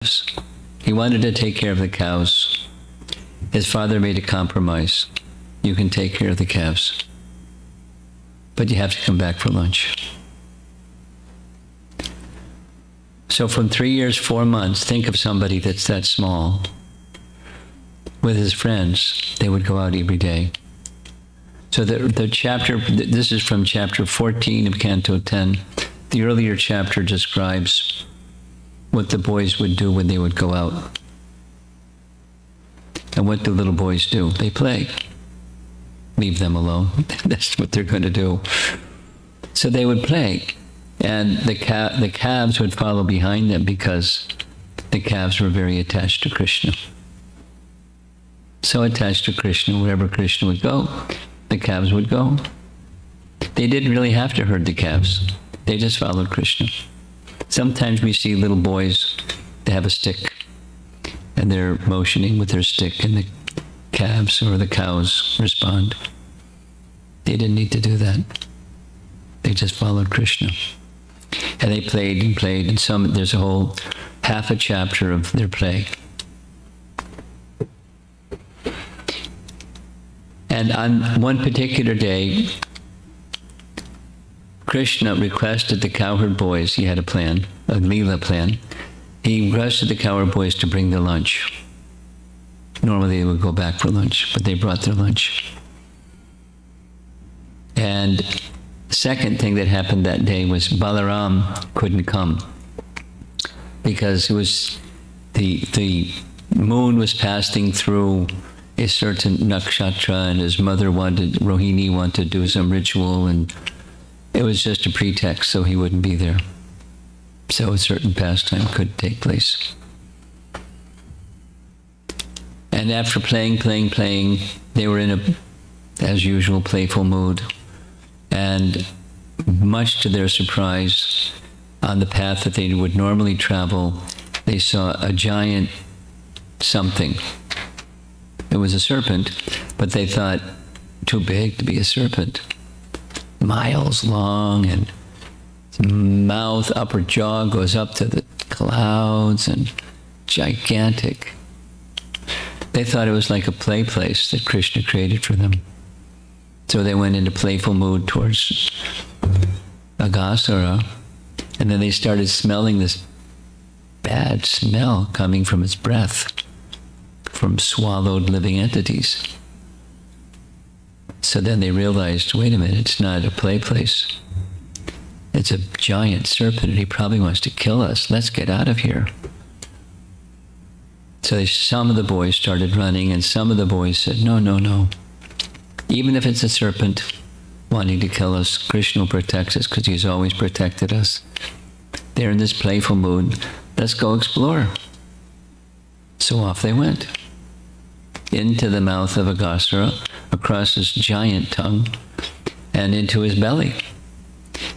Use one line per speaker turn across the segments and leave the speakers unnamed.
He wanted to take care of the cows. His father made a compromise. You can take care of the calves, but you have to come back for lunch. So from 3 years, 4 months, think of somebody that's that small. With his friends, they would go out every day. So the chapter, this is from chapter 14 of Canto 10. The earlier chapter describes what the boys would do when they would go out. And what do little boys do? They play. Leave them alone. That's what they're going to do. So they would play. And the calves would follow behind them because the calves were very attached to Krishna. So attached to Krishna, wherever Krishna would go, the calves would go. They didn't really have to herd the calves. They just followed Krishna. Sometimes we see little boys, they have a stick, and they're motioning with their stick, and the calves or the cows respond. They didn't need to do that. They just followed Krishna. And they played and played, and there's a whole half a chapter of their play. And on one particular day, Krishna requested the cowherd boys, he had a plan, a Leela plan. He requested the cowherd boys to bring their lunch. Normally they would go back for lunch, but they brought their lunch. And the second thing that happened that day was Balaram couldn't come because it was the moon was passing through a certain nakshatra, and his mother Rohini wanted to do some ritual, and it was just a pretext, so he wouldn't be there. So a certain pastime could take place. And after playing, they were in as usual, playful mood. And much to their surprise, on the path that they would normally travel, they saw a giant something. It was a serpent, but they thought, too big to be a serpent. Miles long, and its mouth, upper jaw goes up to the clouds, and gigantic. They thought it was like a play place that Krishna created for them. So they went into playful mood towards Aghasura, and then they started smelling this bad smell coming from its breath, from swallowed living entities. So then they realized, wait a minute, it's not a play place. It's a giant serpent, and he probably wants to kill us. Let's get out of here. So some of the boys started running, and some of the boys said, no, no, no. Even if it's a serpent wanting to kill us, Krishna protects us because he's always protected us. They're in this playful mood. Let's go explore. So off they went. Into the mouth of Aghasura, across his giant tongue, and into his belly.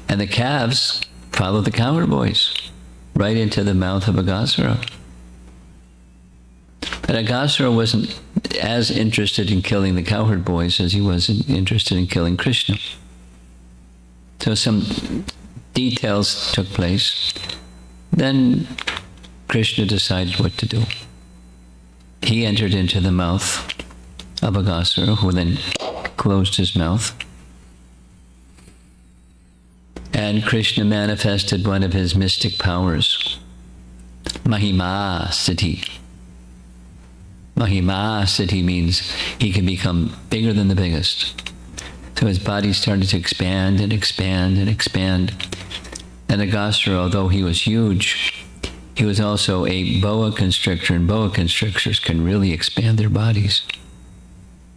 And the calves followed the cowherd boys right into the mouth of Aghasura. But Aghasura wasn't as interested in killing the cowherd boys as he was interested in killing Krishna. So some details took place. Then Krishna decided what to do. He entered into the mouth of Aghasura, who then closed his mouth. And Krishna manifested one of his mystic powers, Mahima Siddhi. Mahima Siddhi means he can become bigger than the biggest. So his body started to expand and expand and expand. And Aghasura, although he was huge, he was also a boa constrictor, and boa constrictors can really expand their bodies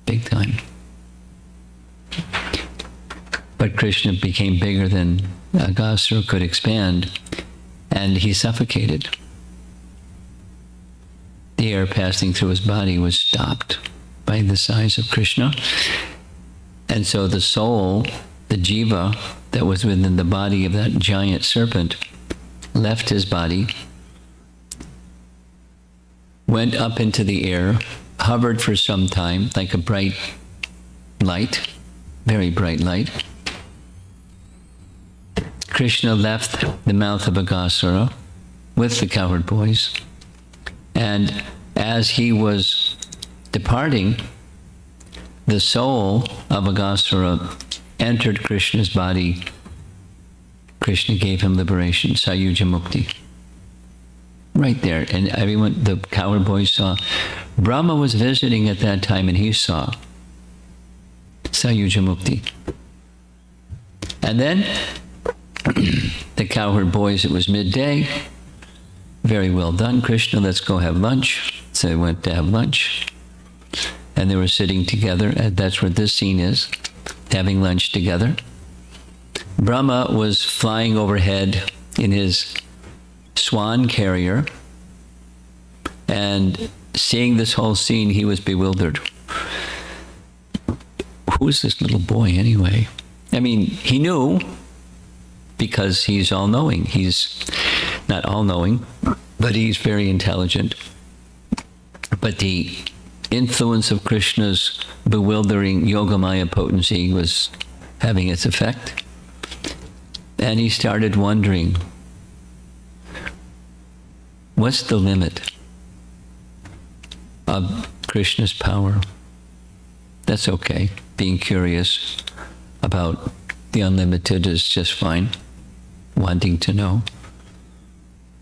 big time. But Krishna became bigger than Aghasura could expand, and he suffocated. The air passing through his body was stopped by the size of Krishna. And so the soul, the jiva that was within the body of that giant serpent, left his body, went up into the air, hovered for some time like a bright light, very bright light. Krishna left the mouth of Aghasura with the cowherd boys, And as he was departing, the soul of Aghasura entered Krishna's body. Krishna gave him liberation, Sayuja Mukti. Right there. And everyone, the cowherd boys saw. Brahma was visiting at that time and he saw Sayuja Mukti. And then the cowherd boys, it was midday. Very well done, Krishna, let's go have lunch. So they went to have lunch. And they were sitting together, and that's where this scene is, having lunch together. Brahma was flying overhead in his swan carrier, and seeing this whole scene, he was bewildered. Who is this little boy anyway? I mean, he knew because he's all-knowing. He's not all-knowing, but he's very intelligent. But the influence of Krishna's bewildering Yogamaya potency was having its effect. And he started wondering, what's the limit of Krishna's power? That's okay. Being curious about the unlimited is just fine. Wanting to know.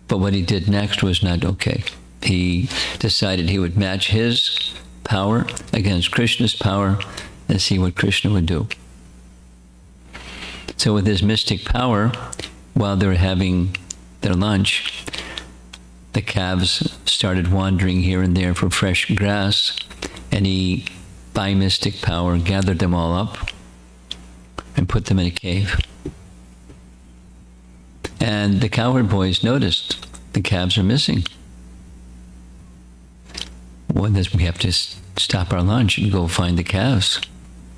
But what he did next was not okay. He decided he would match his power against Krishna's power and see what Krishna would do. So with his mystic power, while they were having their lunch, the calves started wandering here and there for fresh grass, and he, by mystic power, gathered them all up and put them in a cave. And the cowherd boys noticed the calves are missing. Well, we have to stop our lunch and go find the calves,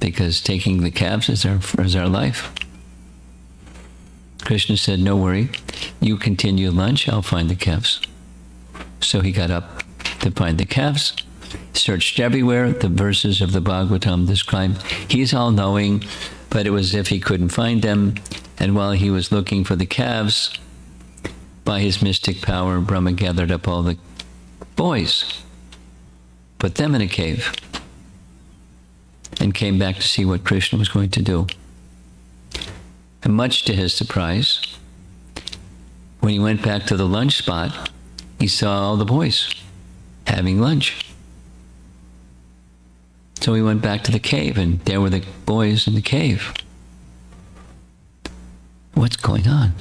because taking the calves is our life. Krishna said, no worry, you continue lunch, I'll find the calves. So he got up to find the calves, searched everywhere. The verses of the Bhagavatam describe he's all-knowing, but it was as if he couldn't find them. And while he was looking for the calves, by his mystic power, Brahma gathered up all the boys, put them in a cave, and came back to see what Krishna was going to do. And much to his surprise, when he went back to the lunch spot, he saw all the boys having lunch. So he went back to the cave, and there were the boys in the cave. What's going on?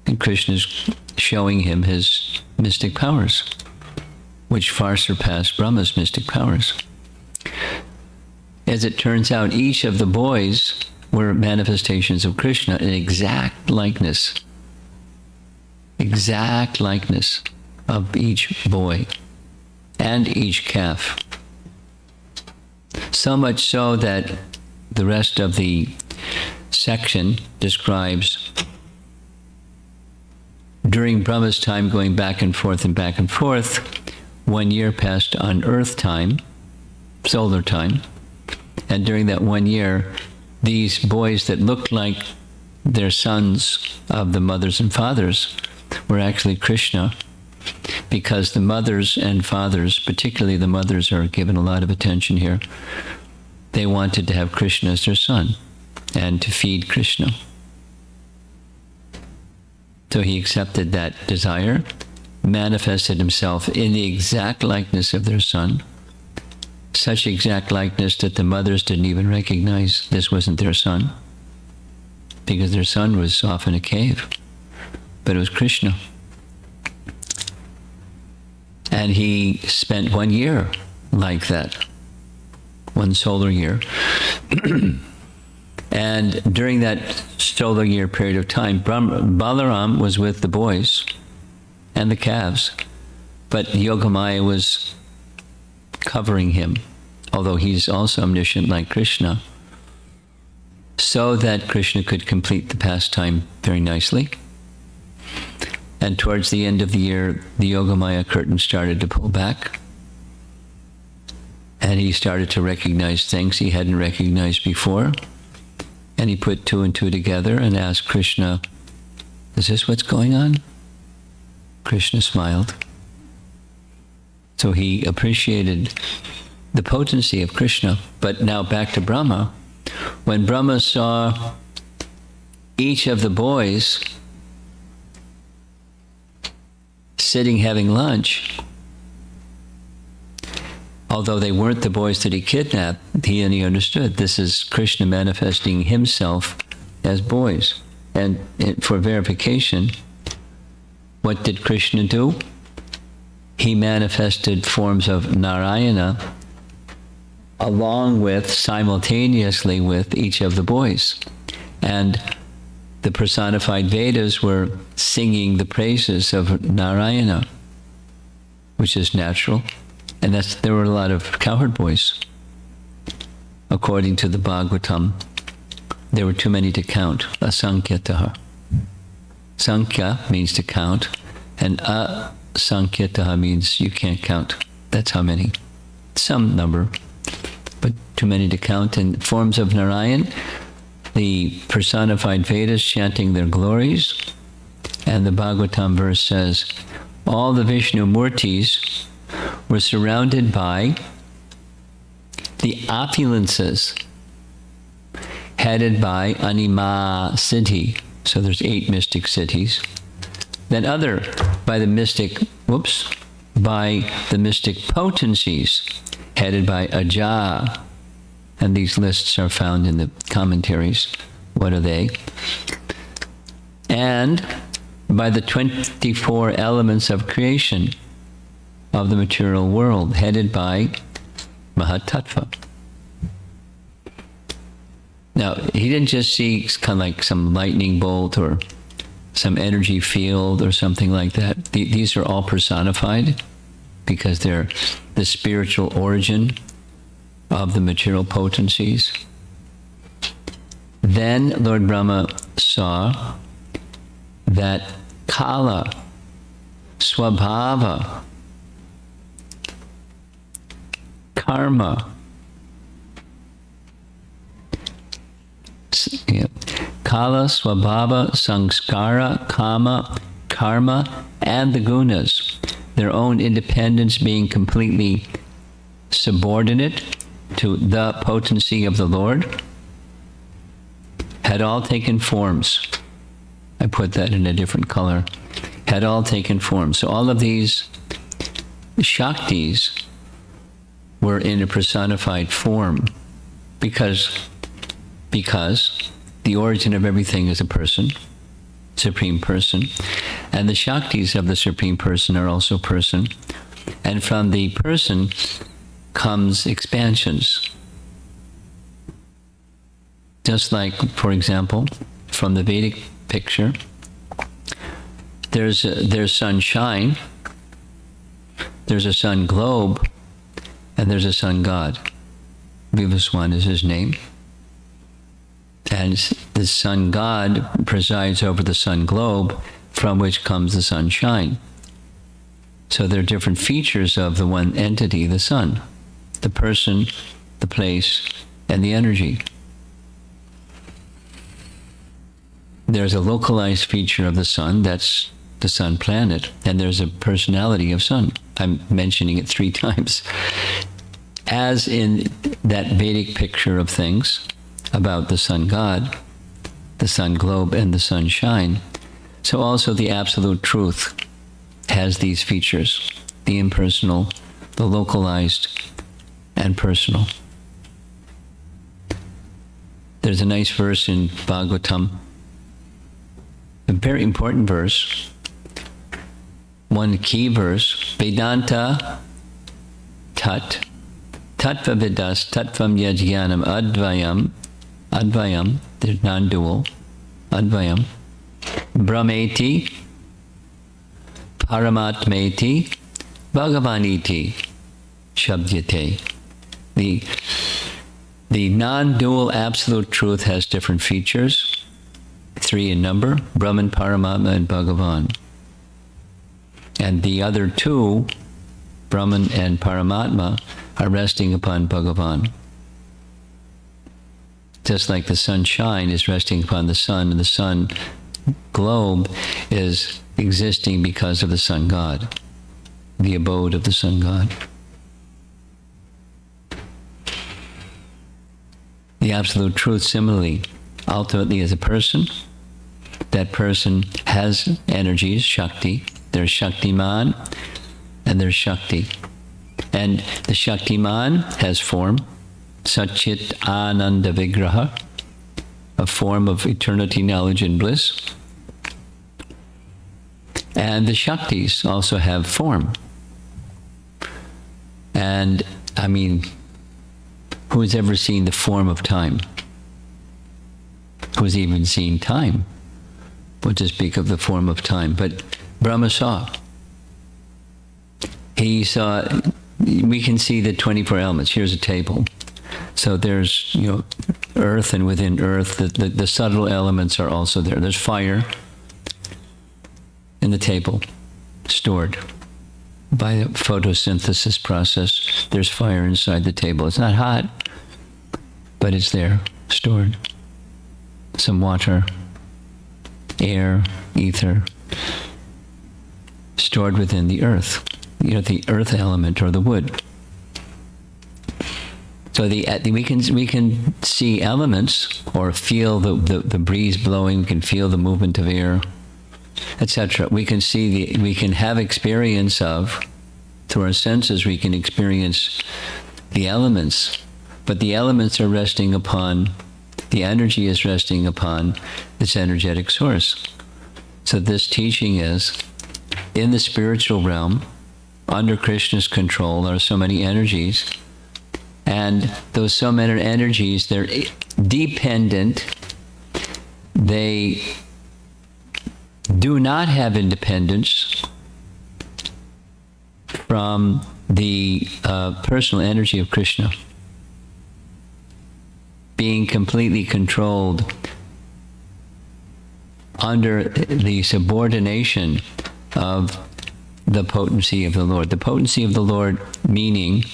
And Krishna's showing him his mystic powers, which far surpassed Brahma's mystic powers. As it turns out, each of the boys were manifestations of Krishna, an exact likeness of each boy and each calf. So much so that the rest of the section describes during Brahma's time going back and forth, 1 year passed on earth time, solar time, and during that 1 year, these boys that looked like their sons of the mothers and fathers were actually Krishna, because the mothers and fathers, particularly the mothers, are given a lot of attention here. They wanted to have Krishna as their son and to feed Krishna. So he accepted that desire, manifested himself in the exact likeness of their son, such exact likeness that the mothers didn't even recognize this wasn't their son, because their son was off in a cave, but it was Krishna. And he spent 1 year like that, 1 solar year. And during that solar year period of time, Balaram was with the boys and the calves, but Yogamaya was covering him, although he's also omniscient like Krishna, so that Krishna could complete the pastime very nicely. And towards the end of the year, the Yogamaya curtain started to pull back, and he started to recognize things he hadn't recognized before. And he put 2 and 2 together and asked Krishna, is this what's going on? Krishna smiled. So he appreciated the potency of Krishna. But now back to Brahma. When Brahma saw each of the boys sitting having lunch, although they weren't the boys that he kidnapped, he understood this is Krishna manifesting himself as boys. And for verification, what did Krishna do? He manifested forms of Narayana simultaneously with each of the boys. And the personified Vedas were singing the praises of Narayana, which is natural. And there were a lot of cowherd boys. According to the Bhagavatam, there were too many to count. Asankhataha. Sankhya means to count, and asankhataha means you can't count. That's how many. Some number, but too many to count. In forms of Narayan, the personified Vedas chanting their glories, and the Bhagavatam verse says, all the Vishnu Murtis were surrounded by the opulences headed by Anima Siddhi. So there's 8 mystic cities. Then by the mystic potencies headed by Aja. And these lists are found in the commentaries. What are they? And by the 24 elements of creation of the material world, headed by Mahatattva. Now, he didn't just see kind of like some lightning bolt or some energy field or something like that. These are all personified because they're the spiritual origin of the material potencies. Then Lord Brahma saw that Kala, Swabhava, Karma, Kala, Swabhava, Samskara, Kama, Karma, and the gunas, their own independence being completely subordinate to the potency of the Lord, had all taken forms. I put that in a different color. Had all taken forms. So all of these Shaktis were in a personified form because the origin of everything is a person, Supreme Person, and the Shaktis of the Supreme Person are also person, and from the person comes expansions. Just like, for example, from the Vedic picture, there's sunshine, there's a sun globe, and there's a sun god. Vivaswan is his name. And the sun god presides over the sun globe, from which comes the sunshine. So there are different features of the one entity, the sun, the person, the place, and the energy. There's a localized feature of the sun, that's the sun planet, and there's a personality of sun. I'm mentioning it 3 times. As in that Vedic picture of things about the sun god, the sun globe, and the sunshine, so also the absolute truth has these features, the impersonal, the localized, and personal. There's a nice verse in Bhagavatam, a very important verse, one key verse, Vedanta Tat, Tattva Vidas, Tattvam Yajnanam, Advayam, there's non-dual, Advayam, Brahmeti, Paramatmeti, Bhagavaniti, Shabdyate. The non-dual absolute truth has different features, 3 in number, Brahman, Paramatma, and Bhagavan. And the other 2, Brahman and Paramatma, are resting upon Bhagavan. Just like the sunshine is resting upon the sun, and the sun globe is existing because of the sun god, the abode of the sun god. The absolute truth, similarly, ultimately is a person. That person has energies, Shakti. There's Shaktiman and there's Shakti. And the Shaktiman has form, Satchit Ananda Vigraha, a form of eternity, knowledge, and bliss. And the Shaktis also have form. And, I mean, who's ever seen the form of time? Who's even seen time? What to speak of the form of time? But Brahma saw. He saw, we can see the 24 elements. Here's a table. So there's, earth, and within earth, the subtle elements are also there. There's fire in the table, stored. By the photosynthesis process, there's fire inside the table. It's not hot, but it's there, stored. Some water, air, ether, stored within the earth. The earth element, or the wood. So we can see elements, or feel the breeze blowing. We can feel the movement of air, etc. We can have experience of, through our senses, we can experience the elements, but the elements are resting upon, the energy is resting upon this energetic source. So this teaching is, in the spiritual realm, under Krishna's control, there are so many energies, and those so many energies, they're dependent. They do not have independence from the personal energy of Krishna, being completely controlled under the subordination of the potency of the Lord. The potency of the Lord meaning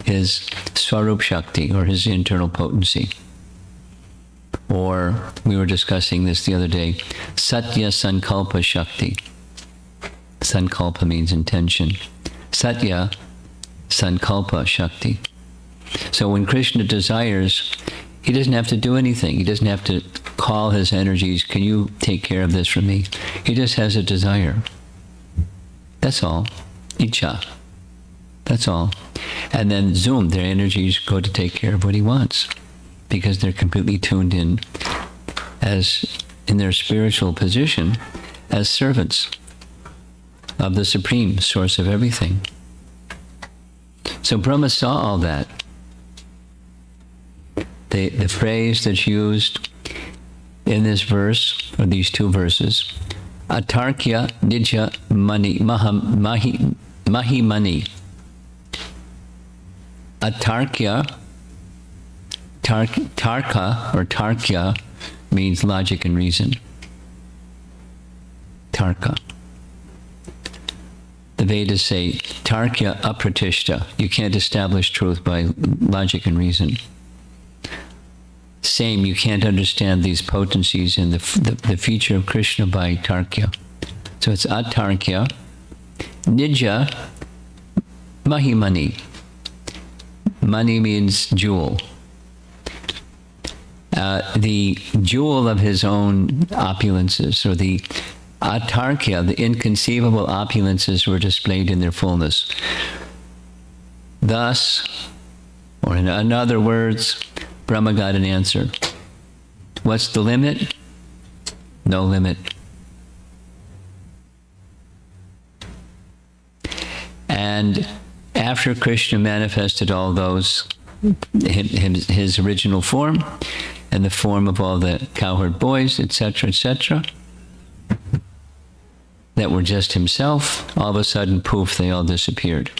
his Swarup Shakti, or his internal potency. Or, we were discussing this the other day, Satya Sankalpa Shakti. Sankalpa means intention. Satya Sankalpa Shakti. So when Krishna desires, he doesn't have to do anything. He doesn't have to call his energies, can you take care of this for me? He just has a desire. That's all. Icha. That's all. And then zoom, their energies go to take care of what he wants, because they're completely tuned in as in their spiritual position as servants of the supreme source of everything. So Brahma saw all that. The phrase that's used in this verse, or these two verses, Atarkya Nija Mani Mahi Mani. Atarkya, Tarka or Tarkya means logic and reason. Tarka. The Vedas say Tarkya Apratishta. You can't establish truth by logic and reason. Same, you can't understand these potencies in the feature of Krishna by Tarkya. So it's Atarkya, Nija, Mahimani. Mani means jewel. The jewel of his own opulences, or the Atarkya, the inconceivable opulences, were displayed in their fullness. Thus, or in other words, Brahma got an answer. What's the limit? No limit. And after Krishna manifested all those, his original form, and the form of all the cowherd boys, etc., that were just himself, all of a sudden, poof, they all disappeared.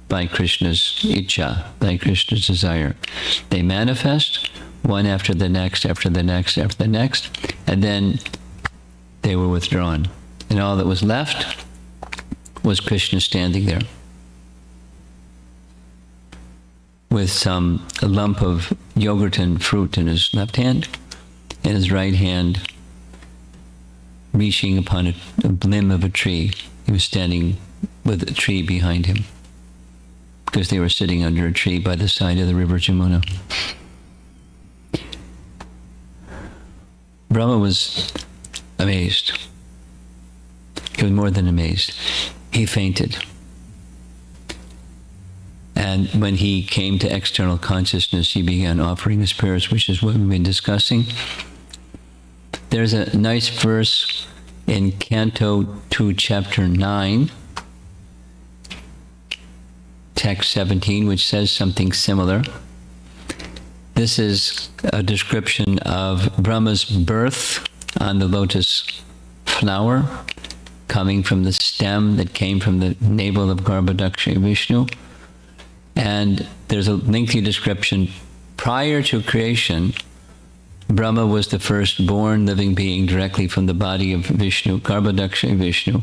By Krishna's icha, by Krishna's desire. They manifest, one after the next, after the next, after the next, and then they were withdrawn. And all that was left was Krishna standing there with a lump of yogurt and fruit in his left hand, in his right hand, reaching upon a limb of a tree. He was standing with a tree behind him, because they were sitting under a tree by the side of the river Jamuna. Brahma was amazed. He was more than amazed. He fainted. And when he came to external consciousness, he began offering his prayers, which is what we've been discussing. There's a nice verse in Canto 2, Chapter 9, Text 17, which says something similar. This is a description of Brahma's birth on the lotus flower, coming from the stem that came from the navel of Garbhodaksha Vishnu. And there's a lengthy description. Prior to creation, Brahma was the first born living being directly from the body of Vishnu, Garbhodaksha Vishnu.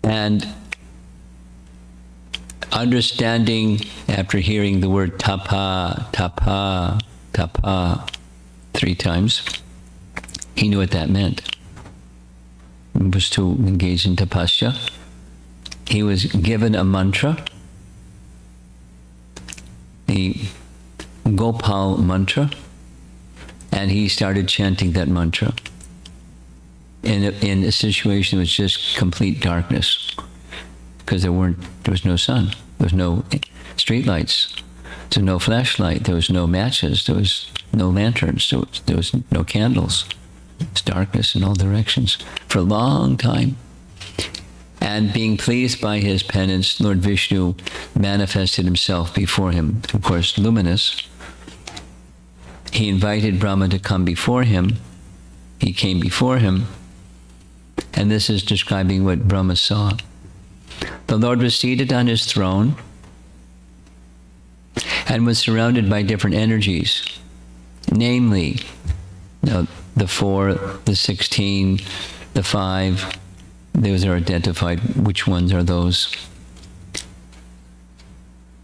And understanding, after hearing the word tapa, tapa, tapa 3 times, he knew what that meant. It was to engage in tapasya. He was given a mantra, the Gopal mantra, and he started chanting that mantra in a situation that was just complete darkness, because there was no sun, there was no street lights, there was no flashlight, there was no matches, there was no lanterns, there was no candles. It's darkness in all directions for a long time. And being pleased by his penance, Lord Vishnu manifested himself before him, of course, luminous. He invited Brahma to come before him. He came before him, and this is describing what Brahma saw. The Lord was seated on his throne and was surrounded by different energies, namely, the 4, the 16, the 5, those are identified. Which ones are those?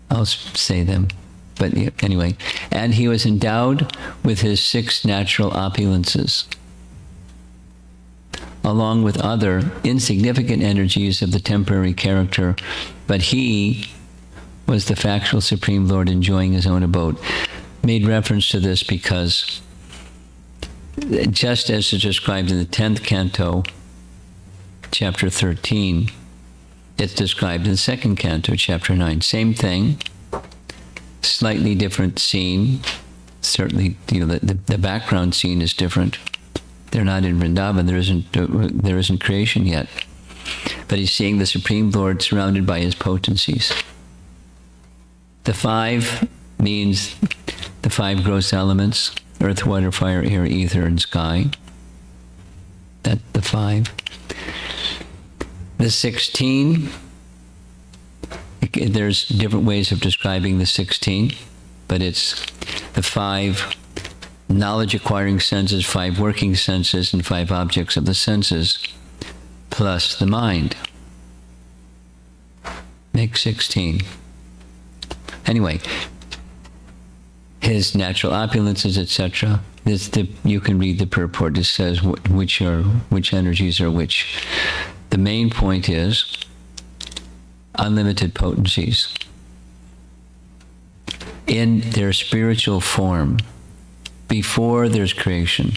I'll say them. But anyway, and he was endowed with his 6 natural opulences, along with other insignificant energies of the temporary character, but he was the factual Supreme Lord enjoying his own abode. Made reference to this because, just as is described in the 10th canto, chapter 13, it's described in the 2nd canto, chapter 9. Same thing, slightly different scene. Certainly, the background scene is different. They're not in Vrindavan. There isn't creation yet. But he's seeing the Supreme Lord surrounded by his potencies. The 5 means the 5 gross elements: earth, water, fire, air, ether, and sky. That's the 5. The 16, there's different ways of describing the 16, but it's the 5 knowledge-acquiring senses, 5 working senses, and 5 objects of the senses, plus the mind. Make 16. Anyway, his natural opulences, etc. You can read the purport. It says which energies are which. The main point is unlimited potencies in their spiritual form before there's creation.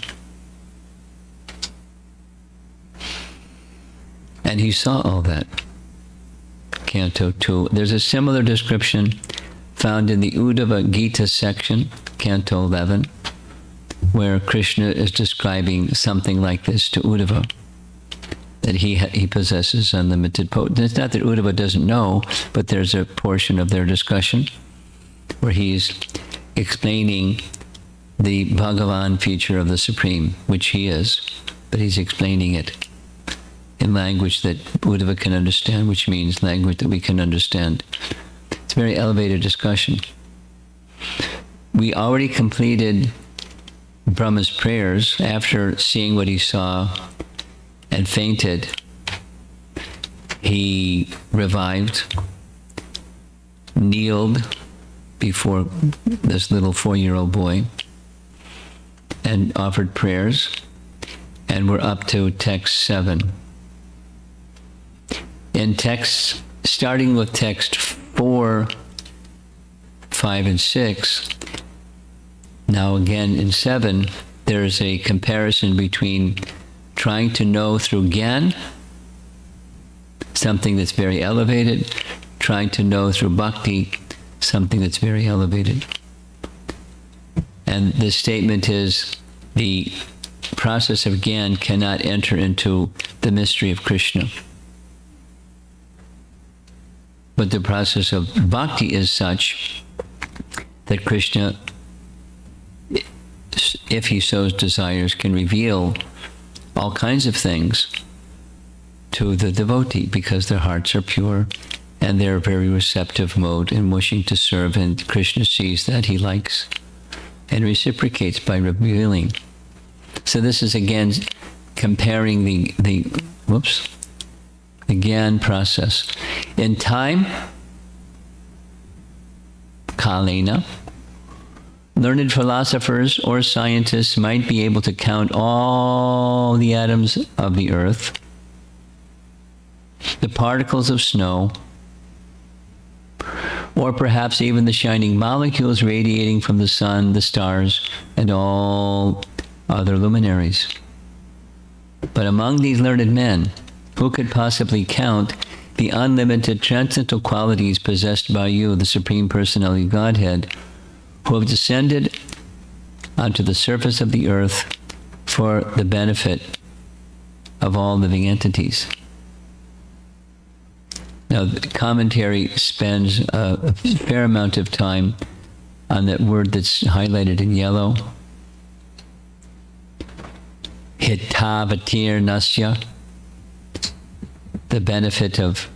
And he saw all that. Canto 2. There's a similar description found in the Uddhava Gita section, Canto 11, where Krishna is describing something like this to Uddhava, that he possesses unlimited potency. It's not that Uddhava doesn't know, but there's a portion of their discussion where he's explaining the Bhagavan feature of the Supreme, which he is, but he's explaining it in language that Uddhava can understand, which means language that we can understand. It's a very elevated discussion. We already completed Brahma's prayers after seeing what he saw and fainted. He revived, kneeled before this little 4-year-old boy and offered prayers. And we're up to text 7. In text, starting with text 4, 5, and 6, now again in 7, there's a comparison between trying to know through Gyan, something that's very elevated, trying to know through Bhakti, something that's very elevated. And the statement is, the process of Gyan cannot enter into the mystery of Krishna. But the process of Bhakti is such that Krishna, if he so desires, can reveal all kinds of things to the devotee, because their hearts are pure and they're very receptive mode in wishing to serve, and Krishna sees that, he likes and reciprocates by revealing. So this is again comparing the Gyan process. In time, Kalena, learned philosophers or scientists might be able to count all the atoms of the earth, the particles of snow, or perhaps even the shining molecules radiating from the sun, the stars, and all other luminaries. But among these learned men, who could possibly count the unlimited transcendental qualities possessed by you, the Supreme Personality of Godhead, who have descended onto the surface of the earth for the benefit of all living entities? Now, the commentary spends a fair amount of time on that word that's highlighted in yellow, hitavatir nasya, the benefit of,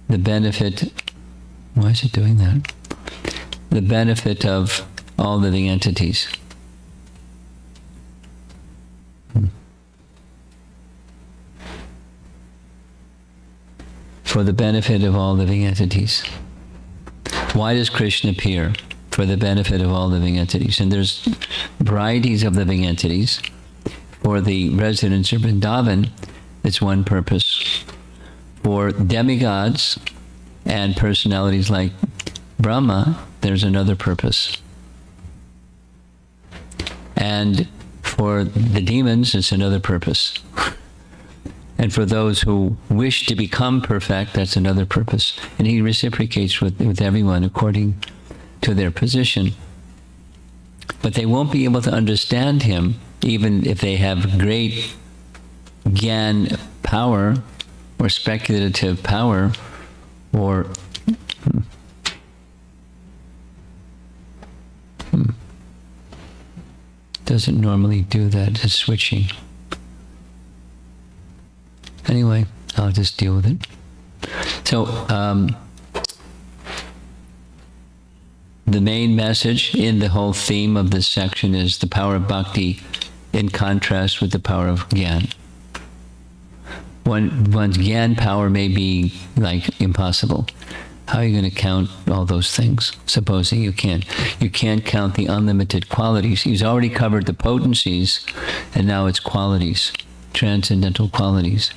the benefit, why is it doing that? The benefit of all living entities. For the benefit of all living entities. Why does Krishna appear? For the benefit of all living entities. And there's varieties of living entities. For the residents of Vrindavan, it's one purpose. For demigods and personalities like Brahma, there's another purpose. And for the demons, it's another purpose. And for those who wish to become perfect, that's another purpose. And he reciprocates with everyone according to their position. But they won't be able to understand him, even if they have great Gyan power, or speculative power, or doesn't normally do that, it's switching. Anyway, I'll just deal with it. So, the main message in the whole theme of this section is the power of bhakti in contrast with the power of Gyan. One's Gyan power may be like impossible. How are you going to count all those things, supposing you can? You can't count the unlimited qualities. He's already covered the potencies, and now it's qualities, transcendental qualities.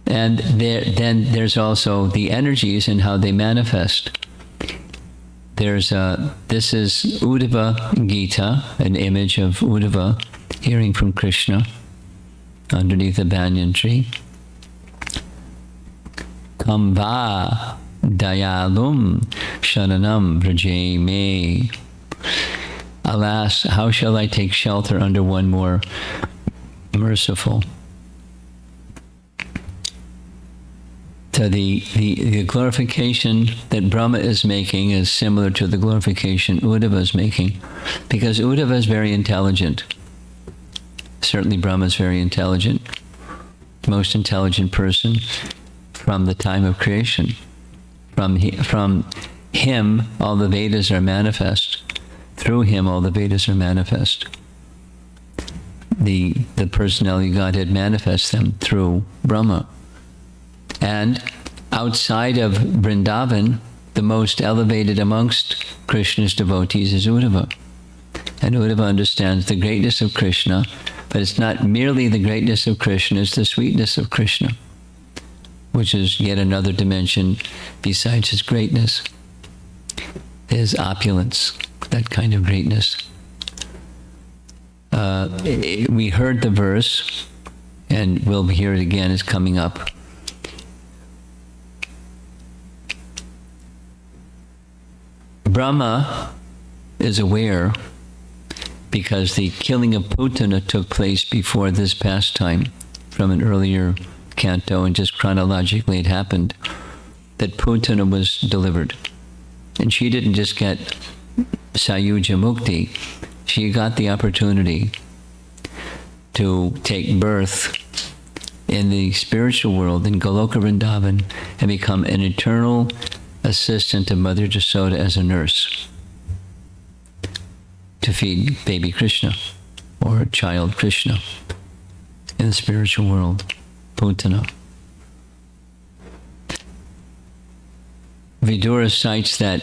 And then there's also the energies and how they manifest. This is Uddhava Gita, an image of Uddhava hearing from Krishna underneath the banyan tree. Kamba dayalum sharanam vraje me. Alas, how shall I take shelter under one more merciful? So the glorification that Brahma is making is similar to the glorification Uddhava is making, because Uddhava is very intelligent. Certainly Brahma is very intelligent, most intelligent person from the time of creation. From him, all the Vedas are manifest. Through him, all the Vedas are manifest. The personality of Godhead manifests them through Brahma. And outside of Vrindavan, the most elevated amongst Krishna's devotees is Uddhava. And Uddhava understands the greatness of Krishna, but it's not merely the greatness of Krishna, it's the sweetness of Krishna, which is yet another dimension besides his greatness. His opulence, that kind of greatness. We heard the verse, and we'll hear it again, it's coming up. Brahma is aware, because the killing of Putana took place before this pastime, from an earlier canto, and just chronologically it happened, that Putana was delivered. And she didn't just get Sayuja Mukti, she got the opportunity to take birth in the spiritual world, in Goloka Vrindavan, and become an eternal assistant of Mother Jasoda as a nurse, to feed baby Krishna, or child Krishna, in the spiritual world, Putana. Vidura cites that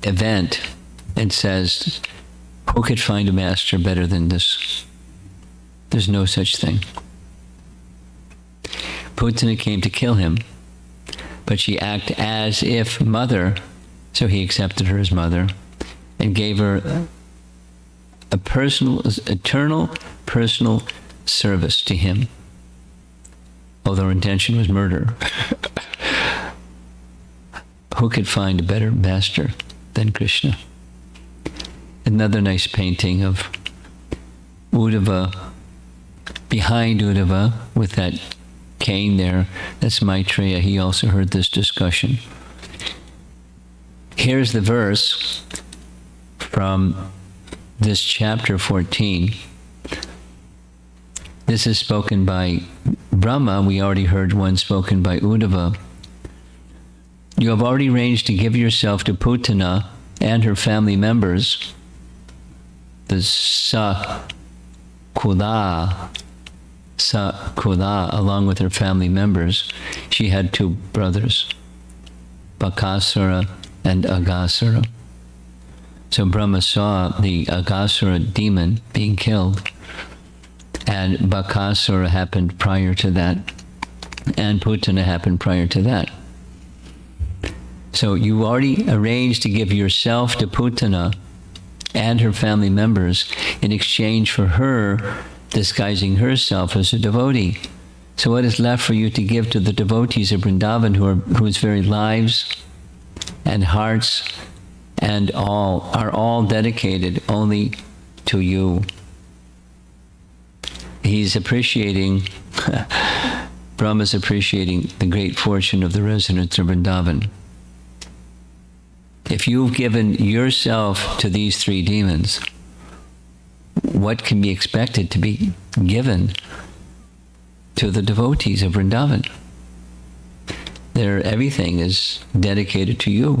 event and says, who could find a master better than this? There's no such thing. Putana came to kill him, but she acted as if mother, so he accepted her as mother and gave her a personal, eternal personal service to him, although her intention was murder. Who could find a better master than Krishna? Another nice painting of Uddhava, behind Uddhava, with that cane there, that's Maitreya. He also heard this discussion. Here's the verse from this chapter 14. This is spoken by Brahma. We already heard one spoken by Uddhava. You have already arranged to give yourself to Putana and her family members, the Sakula, along with her family members. She had two brothers, Bakasura and Agasura. So Brahma saw the Agasura demon being killed, and Bakasura happened prior to that, and Putana happened prior to that. So you already arranged to give yourself to Putana and her family members in exchange for her disguising herself as a devotee. So what is left for you to give to the devotees of Vrindavan, whose very lives and hearts and all are all dedicated only to you? He's appreciating, Brahma's appreciating the great fortune of the residents of Vrindavan. If you've given yourself to these three demons, what can be expected to be given to the devotees of Vrindavan? Everything is dedicated to you.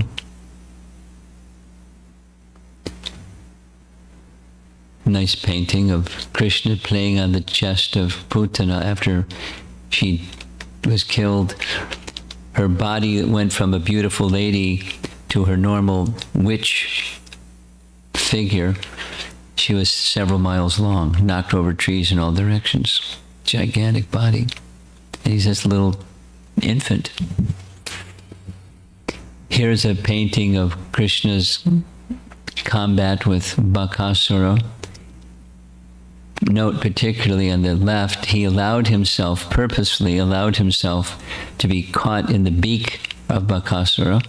Nice painting of Krishna playing on the chest of Putana after she was killed. Her body went from a beautiful lady to her normal witch figure. She was several miles long, knocked over trees in all directions. Gigantic body. And he's this little infant. Here's a painting of Krishna's combat with Bakasura. Note particularly on the left, he purposefully allowed himself to be caught in the beak of Bakasura.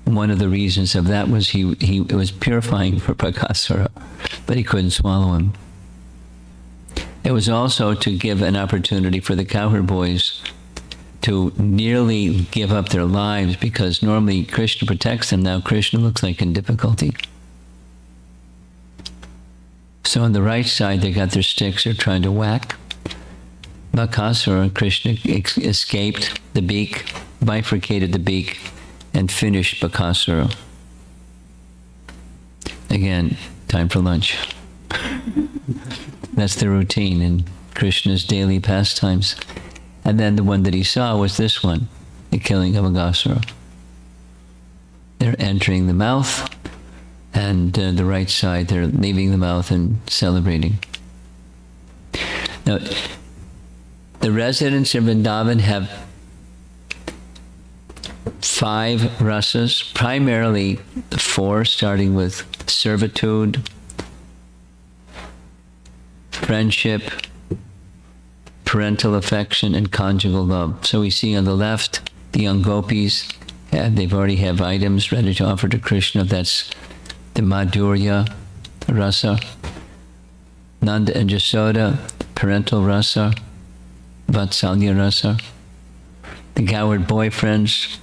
One of the reasons of that was he was purifying for Bakasura, but he couldn't swallow him. It was also to give an opportunity for the cowherd boys to nearly give up their lives, because normally Krishna protects them. Now Krishna looks like in difficulty. So on the right side, they got their sticks, they're trying to whack Bakasura. Krishna escaped the beak, bifurcated the beak, and finished Bakasura. Again, time for lunch. That's the routine in Krishna's daily pastimes. And then the one that he saw was this one, the killing of Agasura. They're entering the mouth, and the right side, they're leaving the mouth and celebrating. Now, the residents of Vrindavan have 5 rasas, primarily 4, starting with servitude, friendship, parental affection, and conjugal love. So we see on the left, the young gopis, they've already have items ready to offer to Krishna. That's the Madhurya rasa. Nanda and Jasoda, parental rasa, Vatsalya rasa. The coward boyfriends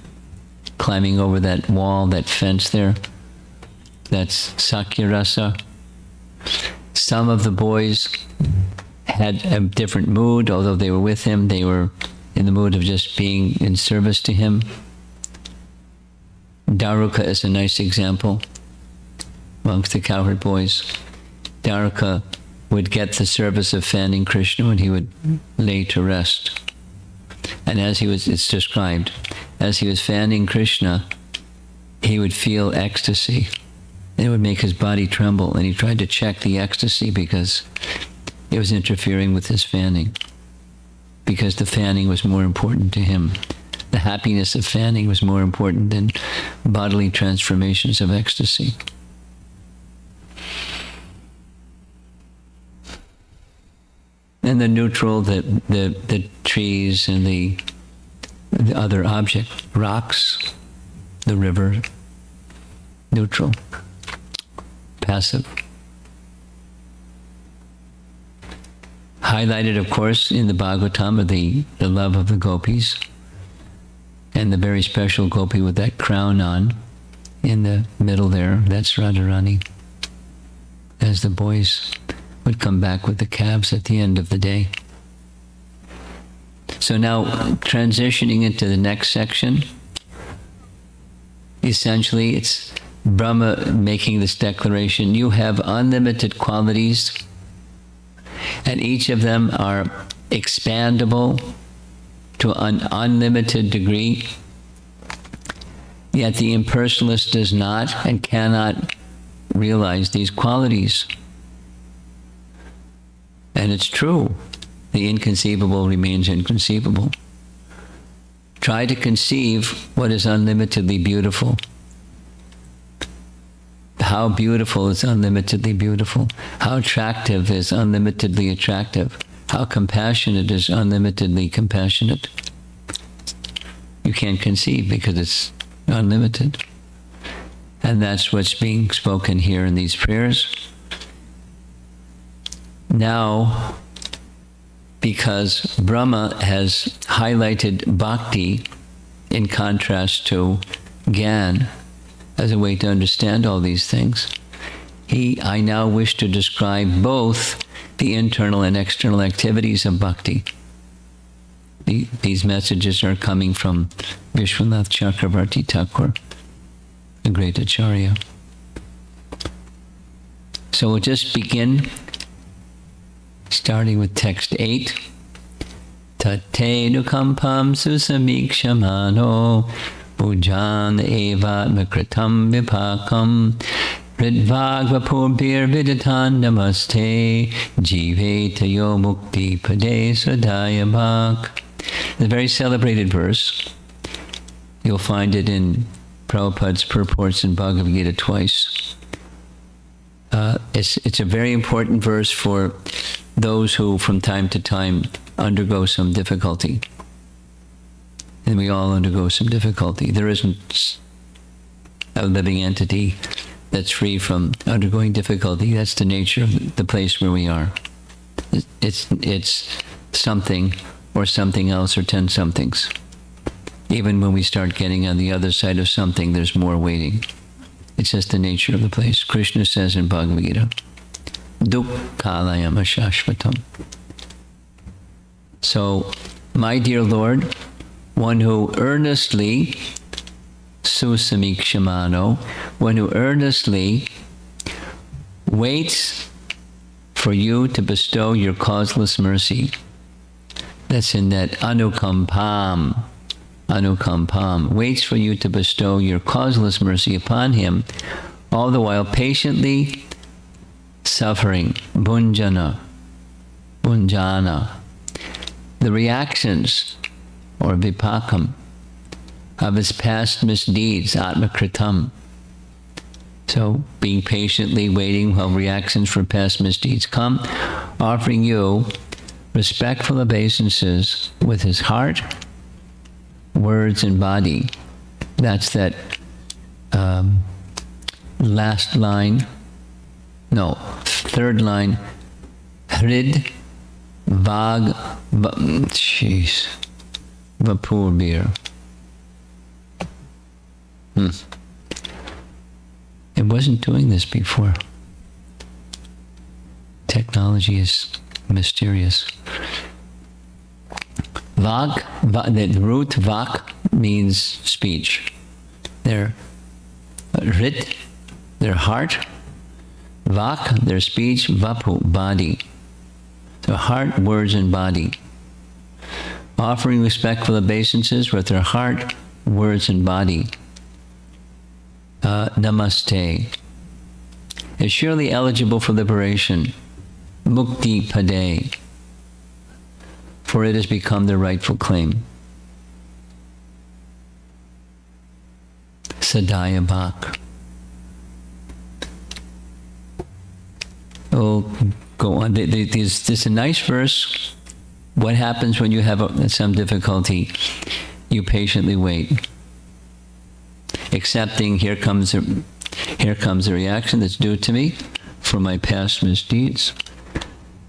climbing over that wall, that fence there, that's Sakya rasa. Some of the boys had a different mood. Although they were with him, they were in the mood of just being in service to him. Dwarka is a nice example amongst the cowherd boys. Dwarka would get the service of fanning Krishna when he would lay to rest. And as he was, it's described, as he was fanning Krishna, he would feel ecstasy. It would make his body tremble, and he tried to check the ecstasy because it was interfering with his fanning, because the fanning was more important to him. The happiness of fanning was more important than bodily transformations of ecstasy. And the neutral, the trees and the other object, rocks, the river, neutral, passive. Highlighted, of course, in the Bhagavatam are the love of the gopis, and the very special gopi with that crown on in the middle there, that's Radharani. As the boys would come back with the calves at the end of the day. So now, transitioning into the next section, essentially it's Brahma making this declaration: you have unlimited qualities, and each of them are expandable to an unlimited degree. Yet the impersonalist does not and cannot realize these qualities. And it's true. The inconceivable remains inconceivable. Try to conceive what is unlimitedly beautiful. How beautiful is unlimitedly beautiful? How attractive is unlimitedly attractive? How compassionate is unlimitedly compassionate? You can't conceive because it's unlimited. And that's what's being spoken here in these prayers. Now, because Brahma has highlighted bhakti in contrast to Gyan as a way to understand all these things, I now wish to describe both the internal and external activities of bhakti. These messages are coming from Vishwanath Chakravarti Thakur, the great Acharya. So we'll just begin, starting with text 8. Tate nukampam susamikshamano pujan evatmakritam vipakam ridvagvapurbir vidatan namaste jive tayo mukti pade sadaya bhak. A very celebrated verse. You'll find it in Prabhupada's purports in Bhagavad Gita twice. It's a very important verse for those who from time to time undergo some difficulty. And we all undergo some difficulty. There isn't a living entity that's free from undergoing difficulty. That's the nature of the place where we are. It's something or something else or 10 somethings. Even when we start getting on the other side of something, there's more waiting. It's just the nature of the place. Krishna says in Bhagavad Gita, Dukkhalayam ashashvatam. So, my dear Lord, one who earnestly, susamikshamano, one who earnestly waits for you to bestow your causeless mercy. That's in that anukampam, waits for you to bestow your causeless mercy upon him, all the while patiently suffering, bhunjana, the reactions, or vipakam, of his past misdeeds, atmakritam. So, being patiently waiting while reactions for past misdeeds come, offering you respectful obeisances with his heart, words, and body. That's that last line. No, third line. Hrid Vag. Jeez. Vapur beer. It wasn't doing this before. Technology is mysterious. Vak, the root vak means speech. Their rit, their heart. Vak, their speech. Vapu, body. So heart, words, and body. Offering respectful obeisances with their heart, words, and body. Namaste. Is surely eligible for liberation. Mukti pade. For it has become their rightful claim. Sadaya Bhak. Oh, go on. This is a nice verse. What happens when you have some difficulty? You patiently wait. Accepting, here comes the reaction that's due to me for my past misdeeds.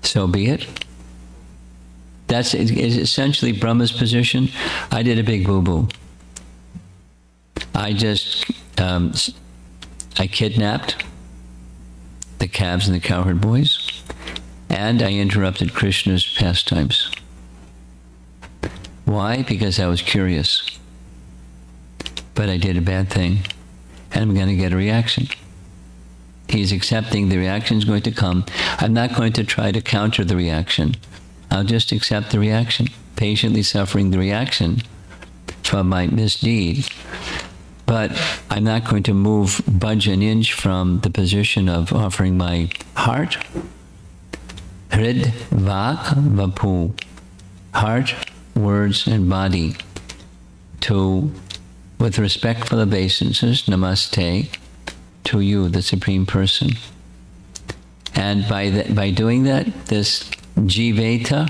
So be it. That's is essentially Brahma's position. I did a big boo-boo. I kidnapped the calves and the cowherd boys, and I interrupted Krishna's pastimes. Why? Because I was curious. But I did a bad thing, and I'm going to get a reaction. He's accepting the reaction is going to come. I'm not going to try to counter the reaction. I'll just accept the reaction, patiently suffering the reaction from my misdeed. But I'm not going to budge an inch from the position of offering my heart, hrid, vak, vapu, heart, words, and body, with respectful obeisances, namaste, to you, the Supreme Person. And by doing that, this jiveta,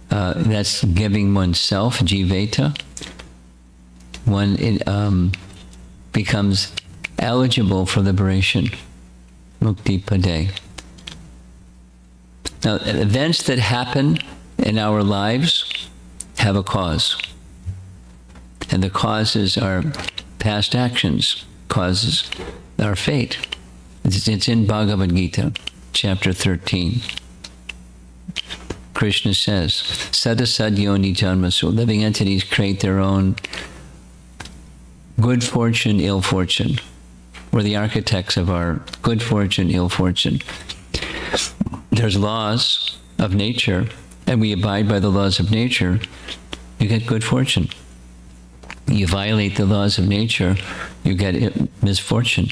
that's giving oneself, jiveta, one becomes eligible for liberation, mukti pade. Now, events that happen in our lives have a cause. And the causes are past actions, causes our fate. It's in Bhagavad Gita, chapter 13. Krishna says, Sadasad yoni janmasu, living entities create their own good fortune, ill fortune. We're the architects of our good fortune, ill fortune. There's laws of nature, and we abide by the laws of nature, you get good fortune. You violate the laws of nature, you get misfortune.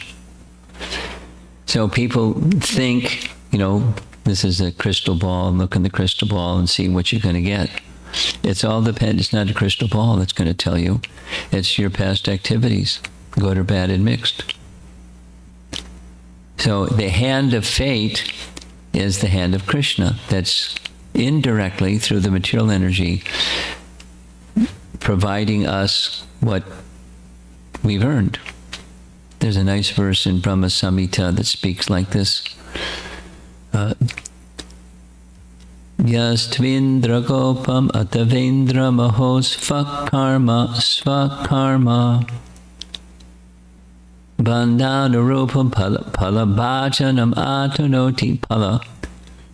So people think, this is a crystal ball, and look in the crystal ball and see what you're going to get. It's all dependent. It's not a crystal ball that's going to tell you. It's your past activities, good or bad and mixed. So the hand of fate is the hand of Krishna that's indirectly, through the material energy, providing us what we've earned. There's a nice verse in Brahma Samhita that speaks like this. Yastvindra gopam atavendra mahos svakarma bandhanarupam palabhajanam atanoti pala.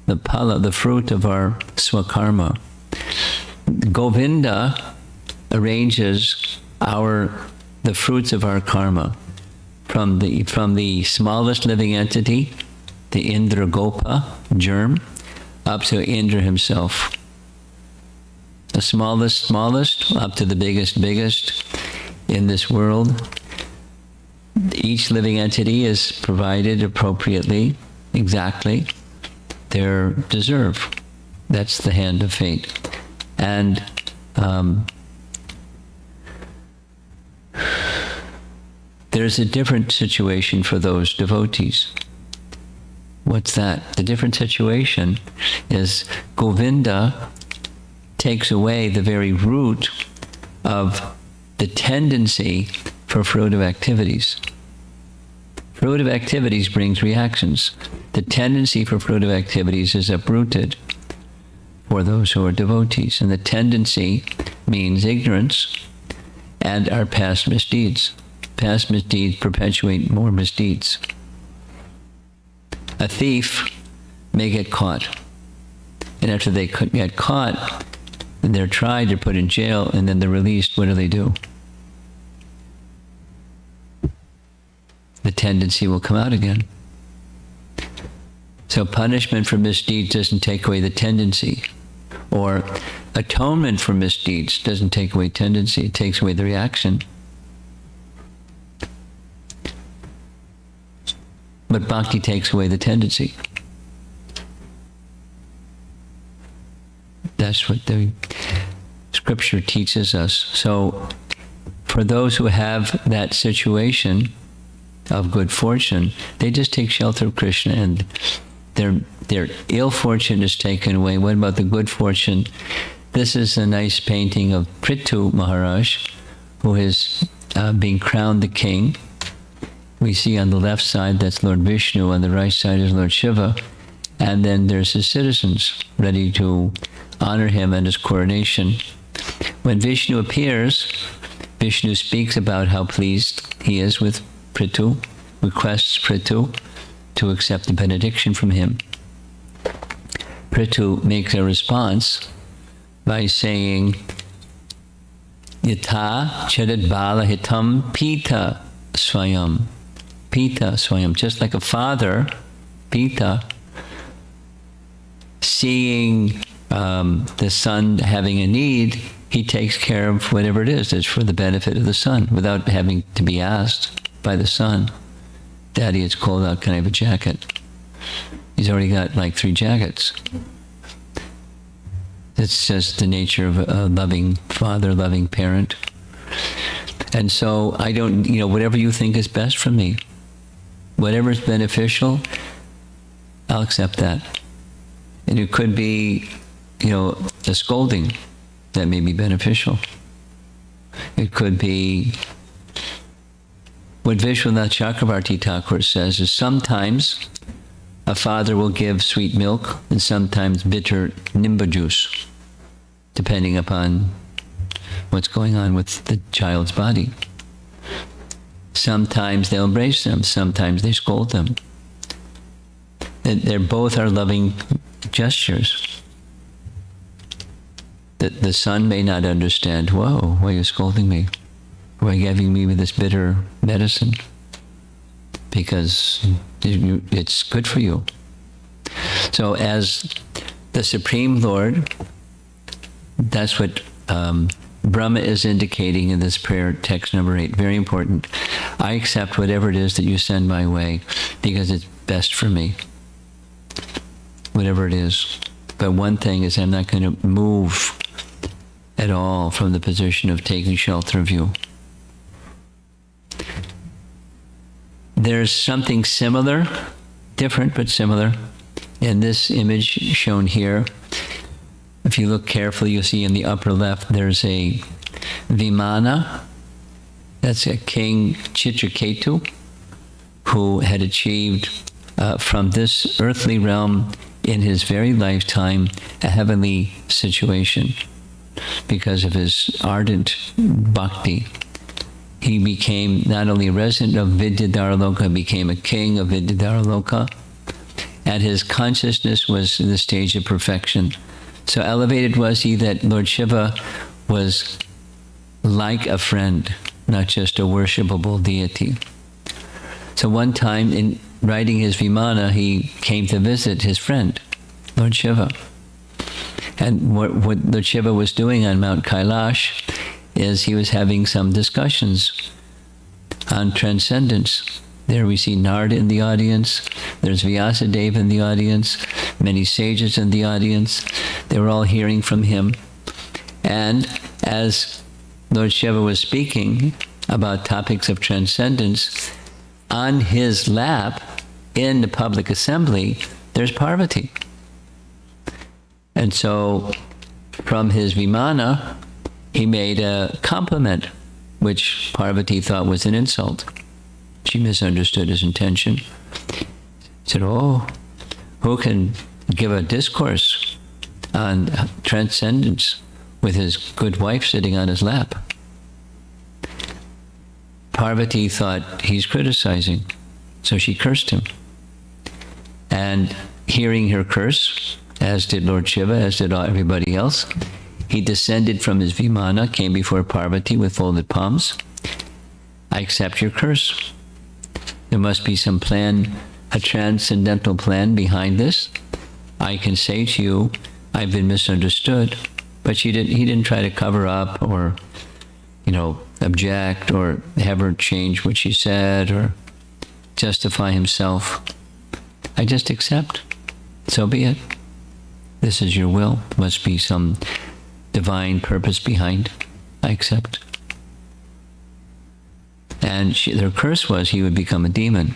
The fruit of our swakarma. Govinda arranges the fruits of our karma from the smallest living entity, the Indra Gopa germ, up to Indra himself. The smallest, up to the biggest in this world. each living entity is provided appropriately, exactly, their deserve. That's the hand of fate. And there's a different situation for those devotees. What's that? The different situation is Govinda takes away the very root of the tendency for fruitive activities. Fruitive activities brings reactions. The tendency for fruitive activities is uprooted for those who are devotees. And the tendency means ignorance and our past misdeeds. Past misdeeds perpetuate more misdeeds. A thief may get caught. And after they get caught, and they're tried, they're put in jail, and then they're released, what do? The tendency will come out again. So punishment for misdeeds doesn't take away the tendency. Or atonement for misdeeds doesn't take away tendency, it takes away the reaction. But bhakti takes away the tendency. That's what the scripture teaches us. So for those who have that situation of good fortune, they just take shelter of Krishna and their ill fortune is taken away. What about the good fortune? This is a nice painting of Prithu Maharaj, who is being crowned the king. We see on the left side, that's Lord Vishnu, on the right side is Lord Shiva, and then there's his citizens ready to honor him and his coronation. When Vishnu appears, Vishnu speaks about how pleased he is with Prithu, requests Prithu to accept the benediction from him. Prithu makes a response by saying, Yatha chadad bala hitam pita swayam. Pita swayam. Just like a father, Pita, seeing the son having a need, he takes care of whatever it is that's for the benefit of the son without having to be asked by the son. Daddy, it's cold out, can I have a jacket? He's already got like 3 jackets. It's just the nature of a loving father, loving parent. And so I don't, whatever you think is best for me, whatever is beneficial, I'll accept that. And it could be, a scolding that may be beneficial. It could be what Vishwanath Chakravarti Thakur says is sometimes a father will give sweet milk and sometimes bitter nimba juice, depending upon what's going on with the child's body. Sometimes they'll embrace them, sometimes they scold them. They're both are loving gestures. The son may not understand, whoa, why are you scolding me? Why are you giving me this bitter medicine? Because it's good for you. So as the Supreme Lord, that's what Brahma is indicating in this prayer, text number 8, very important. I accept whatever it is that you send my way because it's best for me, whatever it is. But one thing is I'm not going to move at all from the position of taking shelter of you. There's something similar, different but similar, in this image shown here. If you look carefully, you'll see in the upper left, there's a Vimana. That's a King Chitraketu, who had achieved from this earthly realm in his very lifetime a heavenly situation because of his ardent bhakti. He became not only a resident of Vidyadaraloka, became a king of Vidyadaraloka, and his consciousness was in the stage of perfection. So elevated was he that Lord Shiva was like a friend, not just a worshipable deity. So one time in riding his Vimana, he came to visit his friend, Lord Shiva. And what Lord Shiva was doing on Mount Kailash is he was having some discussions on transcendence. There we see Narada in the audience. There's Vyasadeva in the audience. Many sages in the audience. They were all hearing from him. And as Lord Shiva was speaking about topics of transcendence, on his lap in the public assembly, there's Parvati. And so from his Vimana, he made a compliment, which Parvati thought was an insult. She misunderstood his intention. Said, oh, who can give a discourse on transcendence with his good wife sitting on his lap? Parvati thought he's criticizing, so she cursed him. And hearing her curse, as did Lord Shiva, as did everybody else, he descended from his Vimana, came before Parvati with folded palms. I accept your curse. There must be some plan, a transcendental plan behind this. I can say to you, I've been misunderstood. But he didn't try to cover up or, object or have her change what she said or justify himself. I just accept. So be it. This is your will. Must be some divine purpose behind. I accept. And their curse was he would become a demon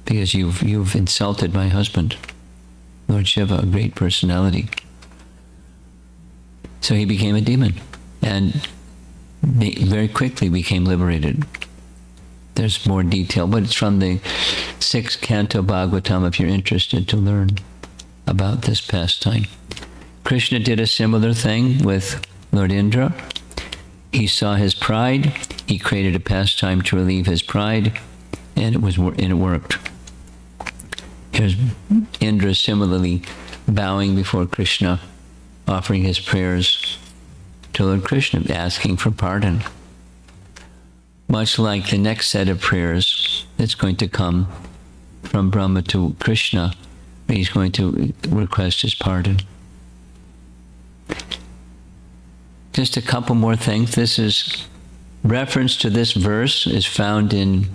because you've insulted my husband, Lord Shiva, a great personality. So he became a demon and very quickly became liberated. There's more detail, but it's from the 6th canto Bhagavatam if you're interested to learn about this pastime. Krishna did a similar thing with Lord Indra. He saw his pride. He created a pastime to relieve his pride, and it worked. Here's Indra similarly bowing before Krishna, offering his prayers to Lord Krishna, asking for pardon. Much like the next set of prayers that's going to come from Brahma to Krishna, he's going to request his pardon. Just a couple more things. This is reference to this verse is found in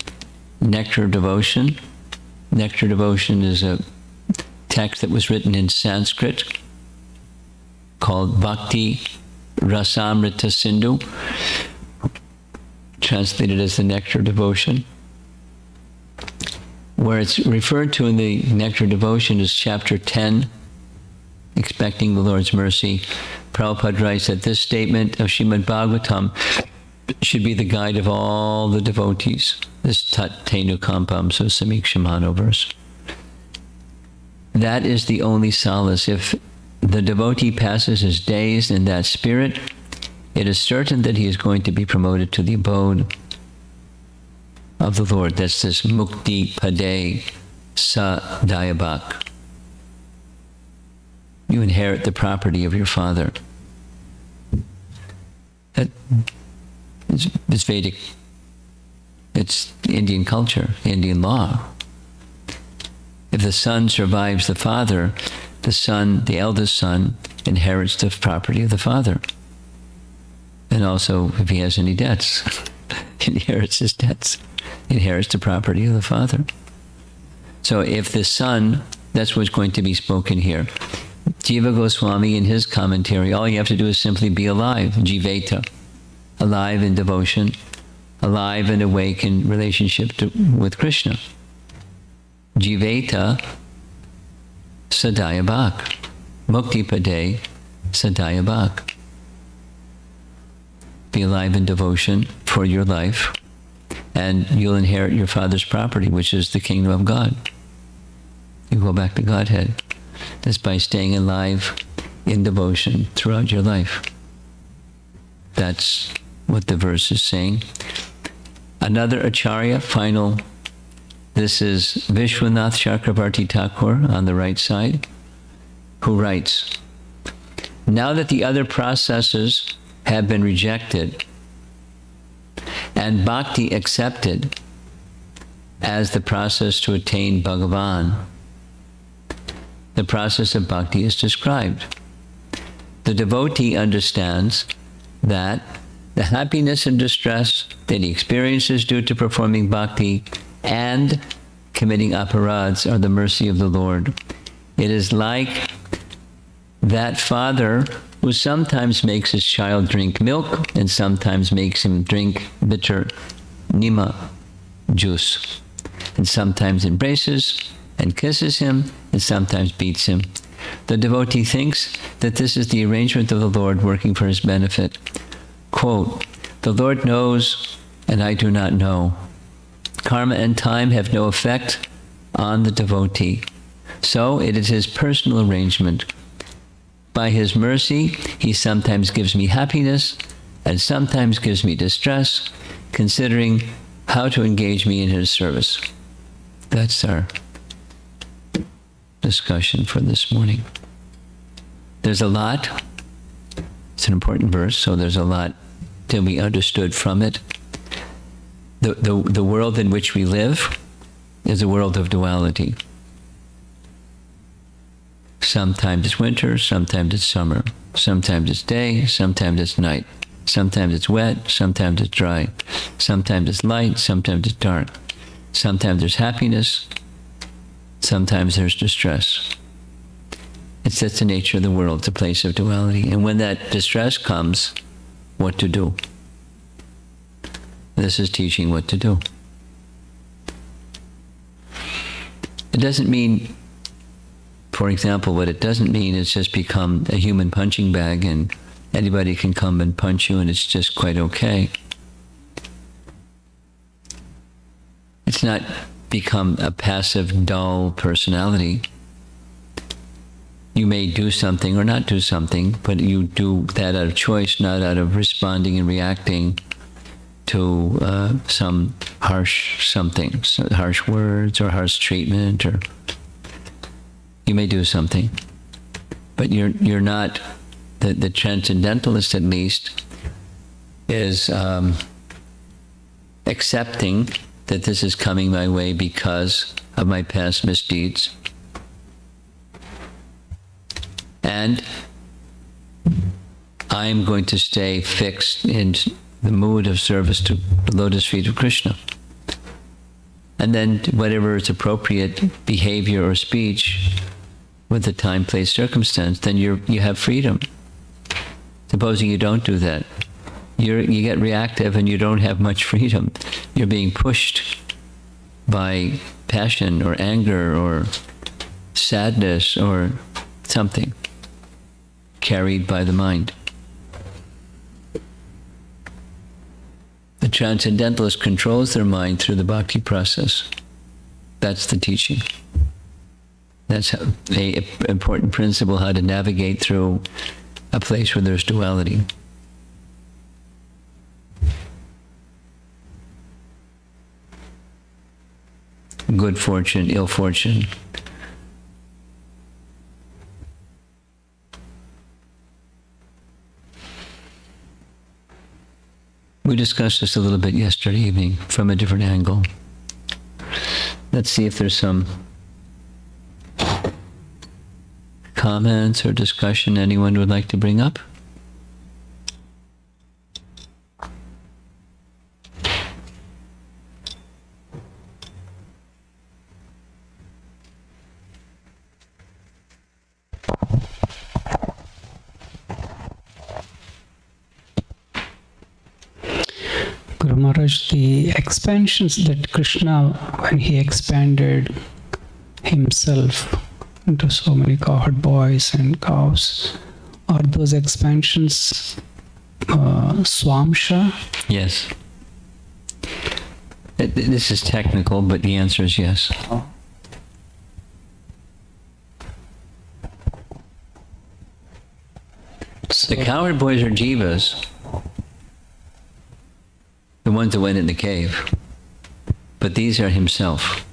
Nectar Devotion. Nectar Devotion is a text that was written in Sanskrit called Bhakti Rasamrita Sindhu, translated as the Nectar Devotion. Where it's referred to in the Nectar Devotion is chapter 10, expecting the Lord's mercy. Prabhupada writes that this statement of Srimad Bhagavatam should be the guide of all the devotees. This Tat Tenu Kampam So Samikshamano verse. That is the only solace. If the devotee passes his days in that spirit, it is certain that he is going to be promoted to the abode of the Lord. That's this Mukti Pade Sa Dayabak. You inherit the property of your father. It's Vedic. It's Indian culture, Indian law. If the son survives the father, the son, the eldest son, inherits the property of the father. And also, if he has any debts, he inherits his debts. He inherits the property of the father. So if the son, that's what's going to be spoken here. Jiva Goswami, in his commentary, all you have to do is simply be alive, jiveta, alive in devotion, alive and awake in relationship with Krishna. Jiveta sadayabak, mukti pade sadayabak. Be alive in devotion for your life, and you'll inherit your father's property, which is the kingdom of God. You go back to Godhead. That's by staying alive in devotion throughout your life. That's what the verse is saying. Another Acharya, final. This is Vishwanath Chakravarti Thakur on the right side, who writes, now that the other processes have been rejected and bhakti accepted as the process to attain Bhagavan, the process of bhakti is described. The devotee understands that the happiness and distress that he experiences due to performing bhakti and committing aparads are the mercy of the Lord. It is like that father who sometimes makes his child drink milk and sometimes makes him drink bitter nima juice, and sometimes embraces and kisses him and sometimes beats him. The devotee thinks that this is the arrangement of the Lord working for his benefit. Quote, "The Lord knows and I do not know. Karma and time have no effect on the devotee. So it is his personal arrangement. By his mercy, he sometimes gives me happiness and sometimes gives me distress, considering how to engage me in his service." That's our discussion for this morning. There's a lot. It's an important verse, so there's a lot to be understood from it. The world in which we live is a world of duality. Sometimes it's winter, sometimes it's summer. Sometimes it's day, sometimes it's night. Sometimes it's wet, sometimes it's dry. Sometimes it's light, sometimes it's dark. Sometimes there's happiness, sometimes there's distress. It's just the nature of the world. It's a place of duality. And when that distress comes, what to do? This is teaching what to do. It doesn't mean, for example, what it doesn't mean is just become a human punching bag and anybody can come and punch you and it's just quite okay. It's not become a passive, dull personality. You may do something or not do something, but you do that out of choice, not out of responding and reacting to some harsh something, so harsh words or harsh treatment, or you may do something, but you're not. The transcendentalist, at least, is accepting that this is coming my way because of my past misdeeds. And I'm going to stay fixed in the mood of service to the lotus feet of Krishna. And then whatever is appropriate behavior or speech with the time, place, circumstance, then you have freedom. Supposing you don't do that, you get reactive and you don't have much freedom. You're being pushed by passion or anger or sadness or something carried by the mind. The transcendentalist controls their mind through the bhakti process. That's the teaching. That's an important principle, how to navigate through a place where there's duality. Good fortune, ill fortune. We discussed this a little bit yesterday evening from a different angle. Let's see if there's some comments or discussion anyone would like to bring up.
Guru Maharaj, the expansions that Krishna, when he expanded himself into so many cowherd boys and cows, are those expansions swamsha?
Yes. This is technical, but the answer is yes. The cowherd boys are jivas, the ones that went in the cave. But these are himself.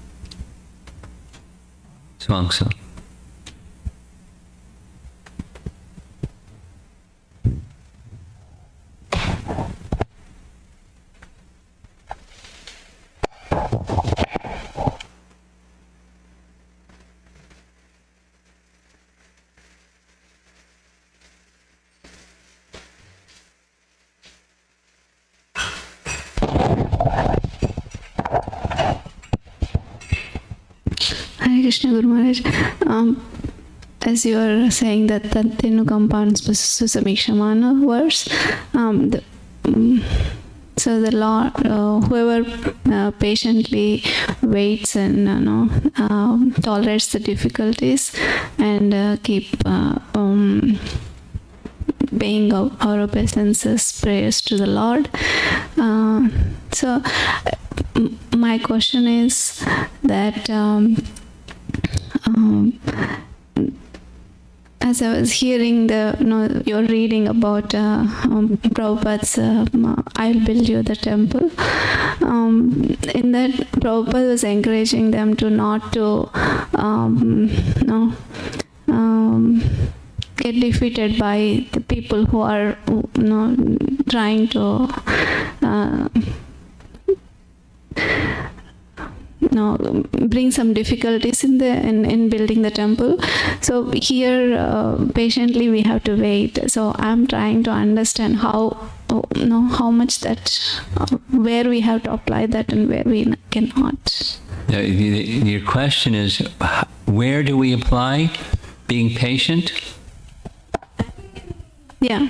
Swangsa.
Krishna Guru Maharaj. As you are saying that Tenu Kampan Susamikshamana verse, so the Lord, whoever patiently waits and tolerates the difficulties and keep paying our obeisances, prayers to the Lord. So my question is that as I was hearing you're reading about Prabhupada's I'll build you the temple. In that, Prabhupada was encouraging them to not to get defeated by the people who are trying to bring some difficulties in building the temple. So here patiently we have to wait. So I'm trying to understand how much that where we have to apply that and where we cannot.
Your question is, where do we apply being patient?
Yeah.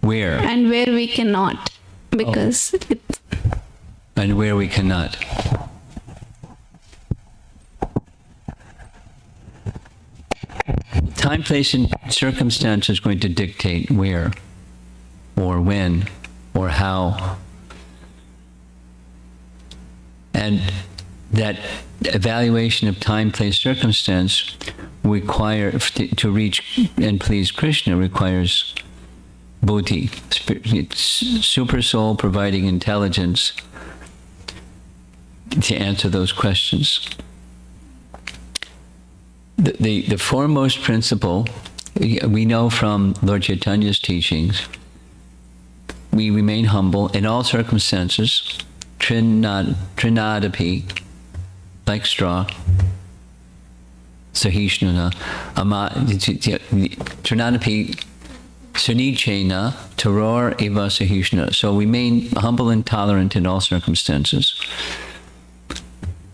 Where?
And where we cannot, because
and where we cannot. Time, place, and circumstance is going to dictate where, or when, or how. And that evaluation of time, place, circumstance to reach and please Krishna requires buddhi, super soul providing intelligence to answer those questions. The foremost principle, we know from Lord Chaitanya's teachings, we remain humble in all circumstances, trinadapi, like straw, sahishnuna, trinadapi, sunichena, terror eva sahishnuna. So remain humble and tolerant in all circumstances.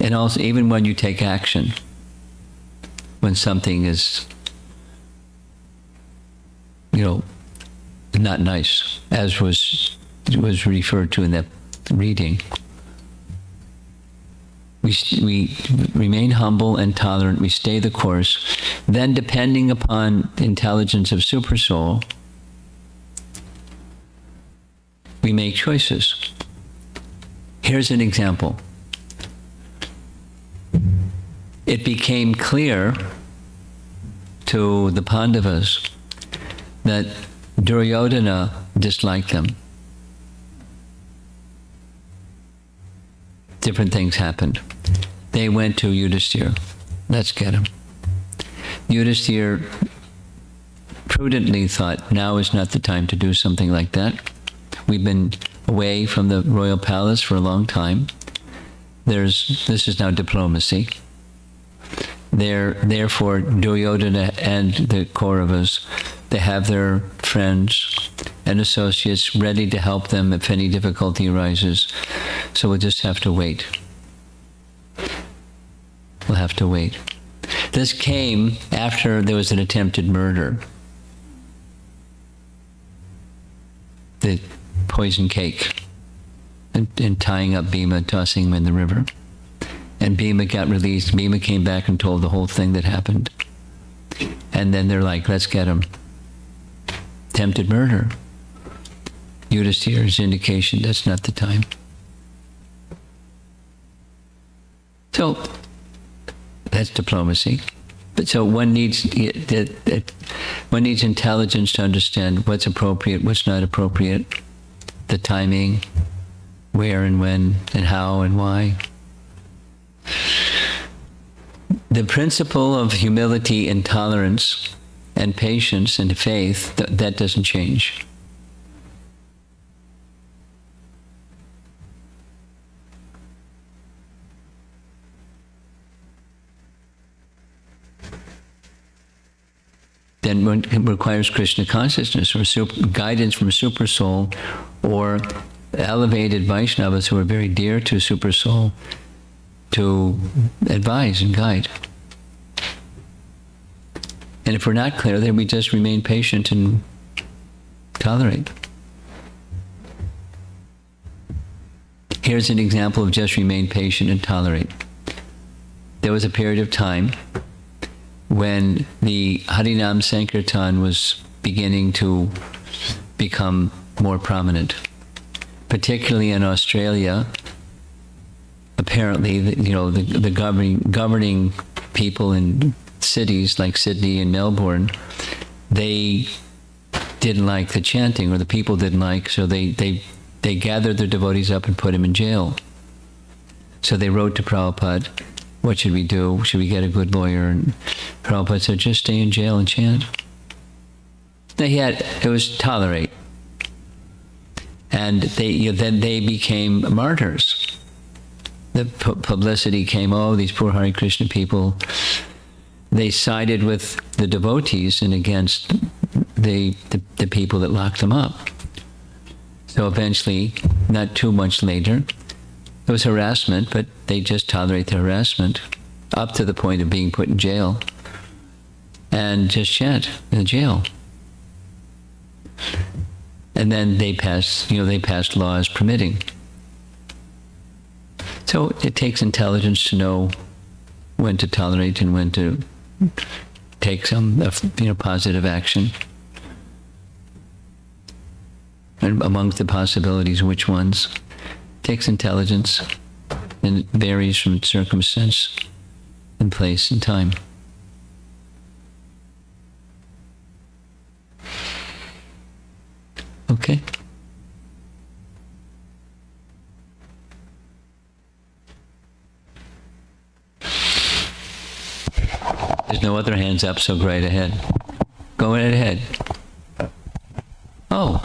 And also, even when you take action, when something is, not nice, as was referred to in that reading. We remain humble and tolerant, we stay the course. Then, depending upon intelligence of Supersoul, we make choices. Here's an example. It became clear to the Pandavas that Duryodhana disliked them. Different things happened. They went to Yudhisthira. Let's get him. Yudhisthira prudently thought, now is not the time to do something like that. We've been away from the royal palace for a long time. This is now diplomacy. Therefore, Duryodhana and the Kauravas, they have their friends and associates ready to help them if any difficulty arises. So we'll just have to wait. We'll have to wait. This came after there was an attempted murder. The poison cake and tying up Bhima, tossing him in the river. And Bhima got released. Bhima came back and told the whole thing that happened. And then they're like, let's get him. Attempted murder. Yudhisthira's indication that's not the time. So that's diplomacy. But so one needs intelligence to understand what's appropriate, what's not appropriate, the timing, where and when and how and why. The principle of humility and tolerance and patience and faith, that doesn't change. Then it requires Krishna consciousness or guidance from Super Soul or elevated Vaishnavas who are very dear to Super Soul to advise and guide. And if we're not clear, then we just remain patient and tolerate. Here's an example of just remain patient and tolerate. There was a period of time when the Harinam Sankirtan was beginning to become more prominent, particularly in Australia. Apparently, the governing people in cities like Sydney and Melbourne, they didn't like the chanting, or the people didn't like, so they gathered their devotees up and put them in jail. So they wrote to Prabhupada, what should we do? Should we get a good lawyer? And Prabhupada said, just stay in jail and chant. It was tolerate. And then they became martyrs. The publicity came, oh, these poor Hare Krishna people. They sided with the devotees and against the people that locked them up. So eventually, not too much later, it was harassment, but they just tolerate the harassment up to the point of being put in jail and just chant in the jail. And then they passed laws permitting. So it takes intelligence to know when to tolerate and when to take some positive action. And amongst the possibilities, which ones? Takes intelligence, and it varies from circumstance and place and time. Okay? There's no other hands up, so go right ahead. Go right ahead. Oh,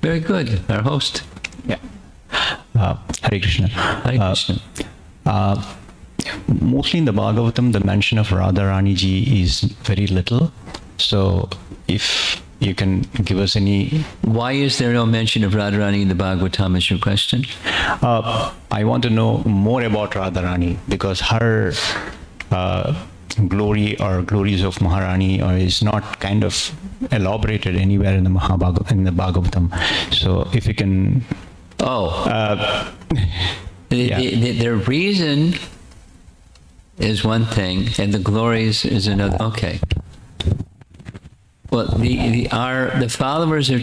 very good. Our host.
Yeah. Hare Krishna.
Hare Krishna.
Mostly in the Bhagavatam, the mention of Radharani ji is very little. So if you can give us any...
Why is there no mention of Radharani in the Bhagavatam is your question?
I want to know more about Radharani, because her glory or glories of Maharani is not kind of elaborated anywhere in the Bhagavatam. So if you can...
The reason is one thing, and the glories is another. Okay. Well, the followers are...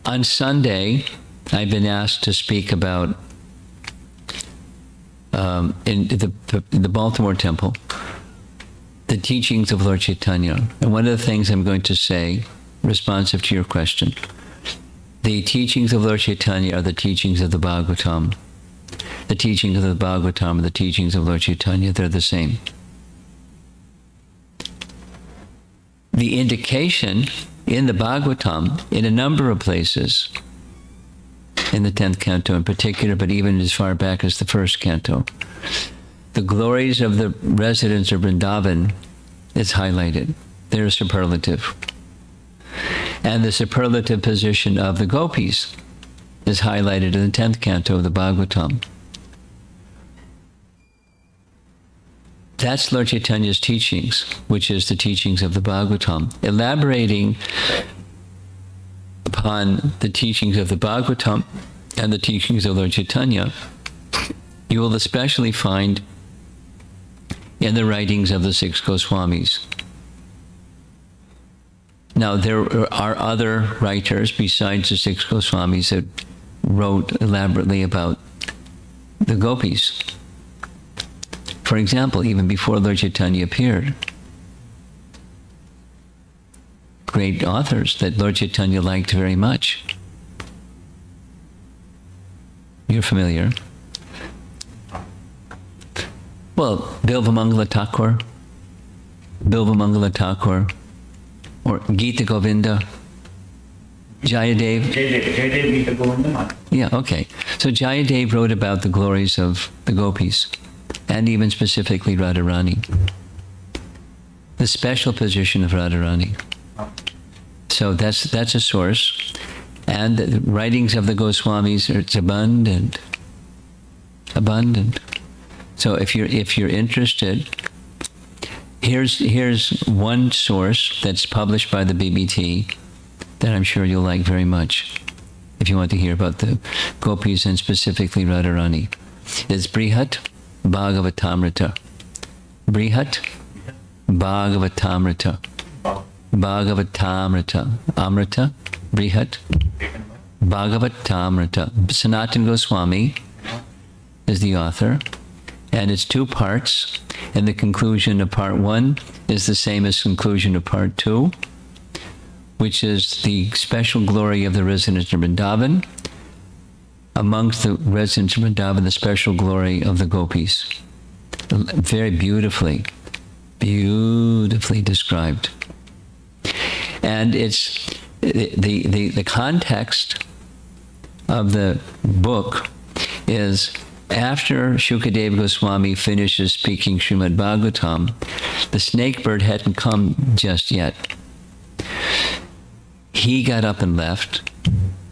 On Sunday, I've been asked to speak about in the Baltimore Temple, the teachings of Lord Chaitanya. And one of the things I'm going to say, responsive to your question, the teachings of Lord Chaitanya are the teachings of the Bhagavatam. The teachings of the Bhagavatam are the teachings of Lord Chaitanya. They're the same. The indication in the Bhagavatam, in a number of places, in the 10th canto in particular, but even as far back as the 1st canto, the glories of the residents of Vrindavan is highlighted. They're superlative. And the superlative position of the gopis is highlighted in the 10th canto of the Bhagavatam. That's Lord Chaitanya's teachings, which is the teachings of the Bhagavatam. Elaborating upon the teachings of the Bhagavatam and the teachings of Lord Chaitanya, you will especially find in the writings of the 6 Goswamis. Now, there are other writers besides the 6 Goswamis that wrote elaborately about the gopis. For example, even before Lord Chaitanya appeared, great authors that Lord Chaitanya liked very much. You're familiar. Well, Bilvamangala Thakur, or Gita Govinda, Jayadev.
Jayadev Gita Govinda.
Yeah, okay. So Jayadev wrote about the glories of the gopis, and even specifically Radharani. The special position of Radharani. So that's a source. And the writings of the Goswamis are abundant. So if you're interested, here's one source that's published by the BBT that I'm sure you'll like very much if you want to hear about the gopis and specifically Radharani. It's Brihat Bhagavatamrita. Brihat Bhagavatamrita. Bhagavatamrita. Amrita. Brihat Bhagavatamrita. Sanatana Goswami is the author, and it's 2 parts, and the conclusion of part 1 is the same as conclusion of part 2, which is the special glory of the residents of Vrindavan. Amongst the residents of Vrindavan, the special glory of the gopis. Very beautifully described. And it's the context of the book is after Shukadeva Goswami finishes speaking Srimad Bhagavatam, the snake bird hadn't come just yet. He got up and left.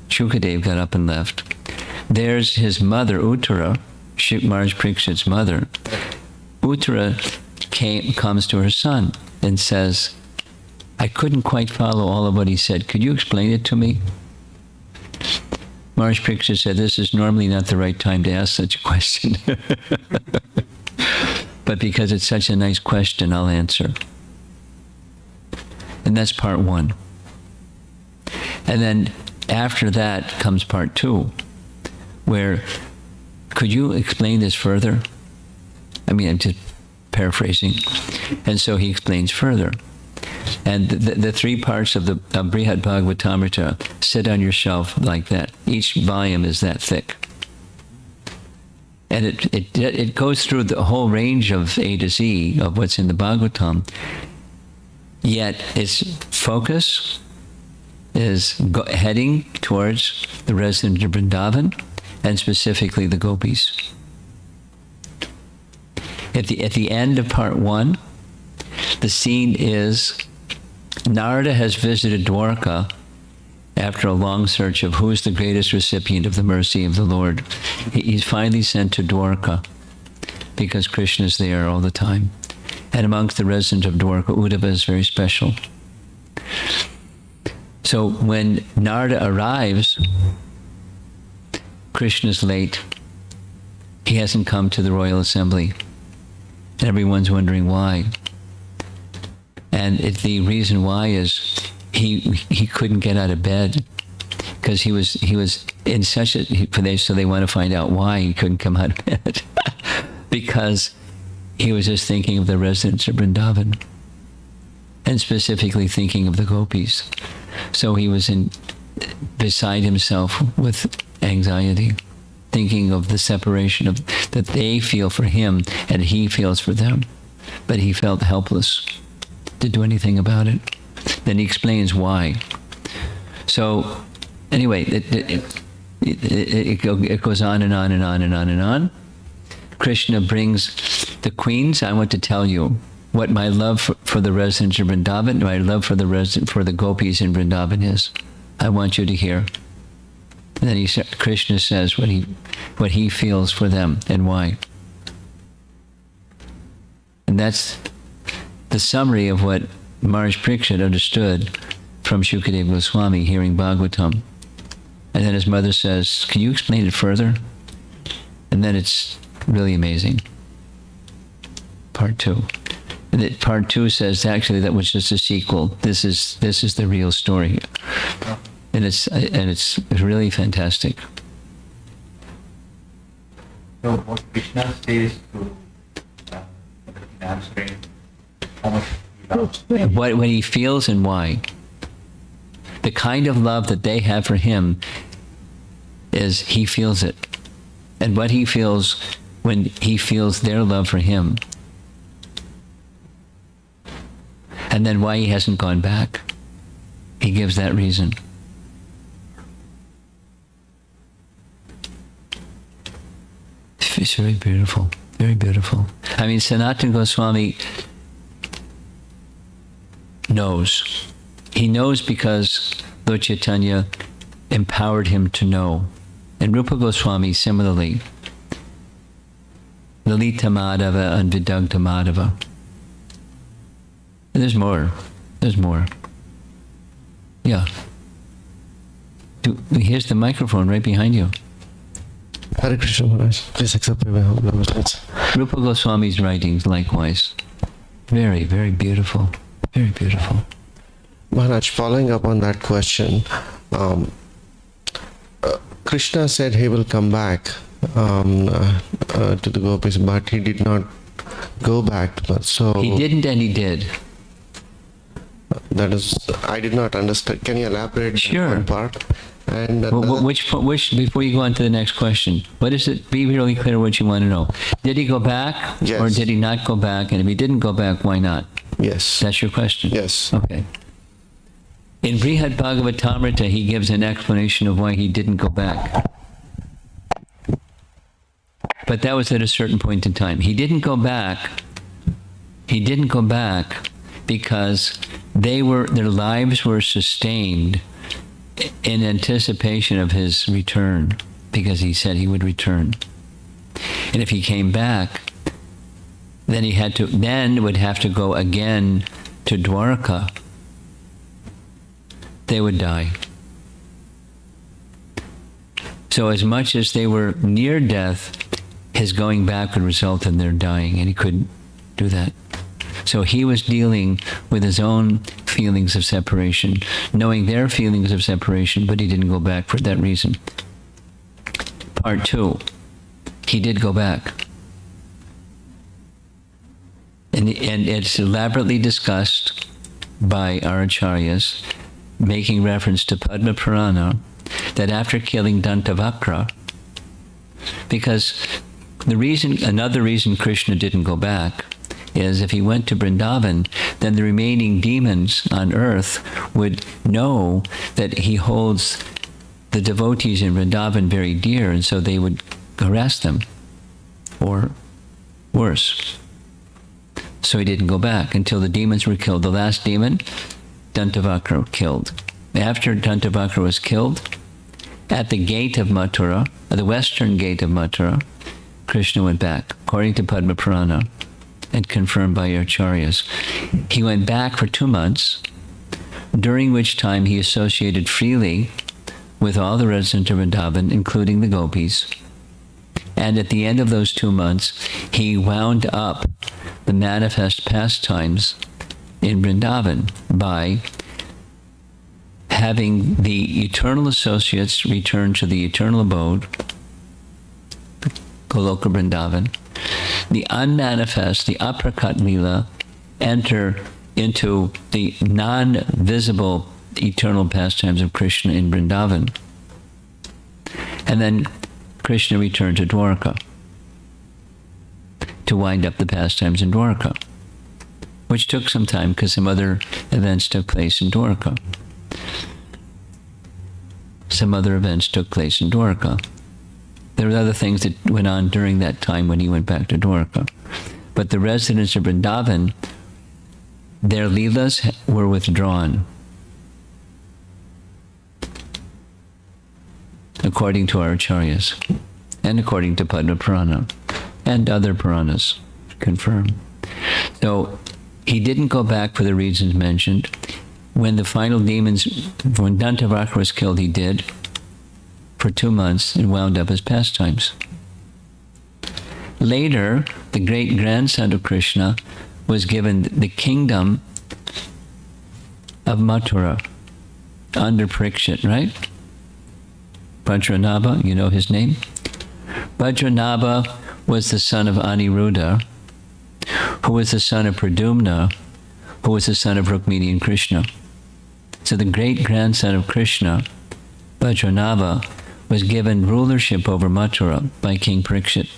Shukadeva got up and left. There's his mother, Uttara, Maharaj Parikshit's mother. Uttara comes to her son and says, I couldn't quite follow all of what he said. Could you explain it to me? Maharaj Parikshit said, this is normally not the right time to ask such a question. But because it's such a nice question, I'll answer. And that's part 1. And then after that comes part 2, where, could you explain this further? I mean, I'm just paraphrasing. And so he explains further. And the 3 parts of the Brihat Bhagavatamrita sit on your shelf like that. Each volume is that thick. And it goes through the whole range of A to Z of what's in the Bhagavatam. Yet its focus is heading towards the residents of Vrindavan, and specifically the gopis. At the end of part 1, the scene is Narada has visited Dwarka after a long search of who is the greatest recipient of the mercy of the Lord. He's finally sent to Dwarka because Krishna is there all the time. And amongst the residents of Dwarka, Uddhava is very special. So when Narada arrives, Krishna's late. He hasn't come to the royal assembly. And everyone's wondering why. And the reason why is he couldn't get out of bed because he was in such a, so they want to find out why he couldn't come out of bed. Because he was just thinking of the residents of Vrindavan and specifically thinking of the gopis. So he was beside himself with anxiety, thinking of the separation that they feel for him and he feels for them. But he felt helpless to do anything about it. Then he explains why. So anyway, it goes on and on and on and on and on. Krishna brings the queens. I want to tell you what my love for the residents of Vrindavan, my love for the gopis in Vrindavan is. I want you to hear. And then Krishna says what he feels for them and why. And that's the summary of what Maharaj Parikshit understood from Shukadeva Goswami hearing Bhagavatam. And then his mother says, can you explain it further? And then it's really amazing. Part 2. And part 2 says actually that was just a sequel. This is the real story. And it's really fantastic.
So what Krishna says to answering how much he loves.
What he feels and why. The kind of love that they have for him is he feels it. And what he feels when he feels their love for him. And then why he hasn't gone back. He gives that reason. It's very beautiful, very beautiful. I mean, Sanatana Goswami knows. He knows because Lord Chaitanya empowered him to know. And Rupa Goswami similarly. Lalita Madhava and Vidagdha Madhava. There's more. There's more. Yeah. Here's the microphone right behind you.
Hare Krishna Maharaj. Please accept my humble namaskars.
Rupa Goswami's writings likewise. Very, very beautiful. Very beautiful.
Maharaj, following up on that question, Krishna said he will come back to the gopis, but he did not go back. So
He didn't and he did.
that is, I did not understand. Can you elaborate
Sure.
that one part? And
Which, before you go on to the next question, what is it? Be really clear what you want to know. Did he go back
Yes.
or did he not go back? And if he didn't go back, why not?
yes,
That's your question?
yes,
Okay. In Brihad Bhagavatamrita, he gives an explanation of why he didn't go back. But that was at a certain point in time. He didn't go back. He didn't go back because their lives were sustained in anticipation of his return, because he said he would return. And if he came back, then would have to go again to Dwarka. They would die. So as much as they were near death, his going back would result in their dying, and he couldn't do that. So he was dealing with his own feelings of separation, knowing their feelings of separation, but he didn't go back for that reason. Part 2, he did go back. And it's elaborately discussed by our acharyas, making reference to Padma Purana, that after killing Dantavakra, because another reason Krishna didn't go back is if he went to Vrindavan, then the remaining demons on earth would know that he holds the devotees in Vrindavan very dear, and so they would harass them, or worse. So he didn't go back until the demons were killed. The last demon, Dantavakra, killed. After Dantavakra was killed, at the gate of Mathura, at the western gate of Mathura, Krishna went back, according to Padma Purana, and confirmed by your acharyas. He went back for 2 months, during which time he associated freely with all the residents of Vrindavan, including the gopis. And at the end of those 2 months, he wound up the manifest pastimes in Vrindavan by having the eternal associates return to the eternal abode, Goloka Vrindavan, the unmanifest, the aprakat lila, enter into the non-visible eternal pastimes of Krishna in Vrindavan. And then Krishna returned to Dwarka to wind up the pastimes in Dwarka, which took some time because some other events took place in Dwarka. There were other things that went on during that time when he went back to Dwarka. But the residents of Vrindavan, their leelas were withdrawn, according to our acharyas, and according to Padma Purana, and other Puranas confirm. So he didn't go back for the reasons mentioned. When the final demons, when Dantavakra was killed, he did for 2 months and wound up his pastimes. Later, the great grandson of Krishna was given the kingdom of Mathura under Parikshit, right? Vajranabha, you know his name? Vajranabha was the son of Aniruddha, who was the son of Pradumna, who was the son of Rukmini and Krishna. So the great-grandson of Krishna, Vajranabha, was given rulership over Mathura by King Parikshit.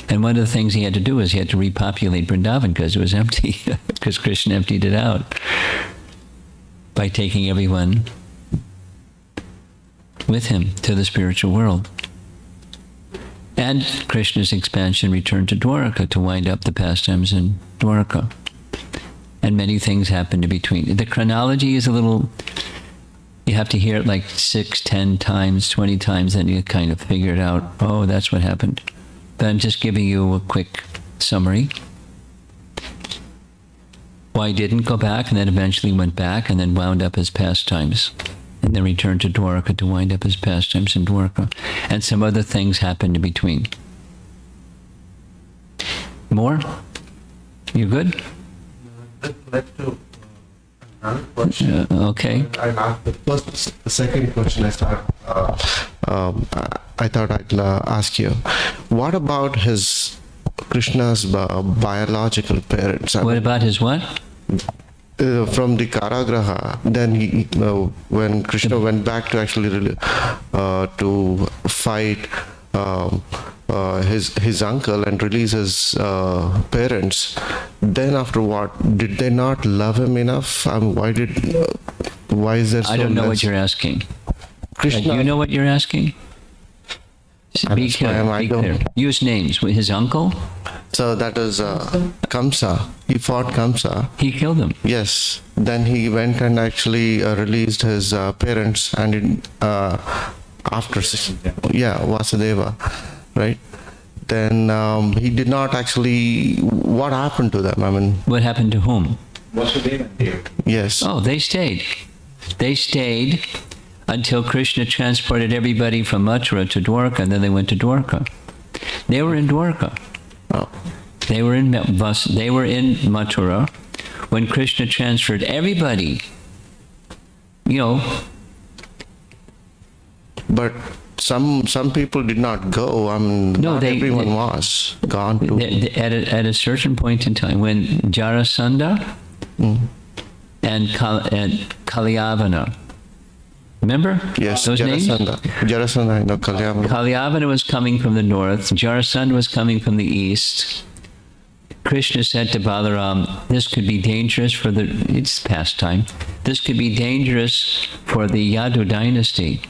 And one of the things he had to do is he had to repopulate Vrindavan because it was empty, because Krishna emptied it out by taking everyone with him to the spiritual world. And Krishna's expansion returned to Dwarka to wind up the pastimes in Dwarka. And many things happened in between. The chronology is a little, you have to hear it like 6, 10 times, 20 times, then you kind of figure it out. Oh, that's what happened. But I'm just giving you a quick summary. why he didn't go back, and then eventually went back, and then wound up his pastimes, and then returned to Dwarka to wind up his pastimes in Dwarka, and some other things happened in between. More? You good?
Led to another question.
Okay.
I asked the second question I thought I'd ask you. What about Krishna's biological parents?
What about his what?
From the Karagraha, then when Krishna went back to actually to fight his uncle and release his parents, then after what, did they not love him enough? Why is there so
I don't know
less?
what you're asking.
Krishna,
Do you know what you're asking? Be clear. Use names. His uncle?
So that is Kamsa. He fought Kamsa.
He killed him.
Yes. Then he went and actually released his parents, and after Vasudeva, right? Then he did not actually. What happened to them? I mean,
What happened to whom?
Vasudeva.
yes.
Oh, they stayed. They stayed until Krishna transported everybody from Mathura to Dwarka, and then they went to Dwarka. They were in Dwarka.
Oh.
They were in Mathura when Krishna transferred everybody.
But some people did not go. I mean,
No,
not everyone was gone to.
At a certain point in time, when Jarasandha and Kalyavana, remember
Yes,
those names?
Jarasandha, I know, Kalyavana.
Kalyavana was coming from the north, Jarasandha was coming from the east. Krishna said to Balaram, this could be dangerous for it's pastime, this could be dangerous for the Yadu dynasty.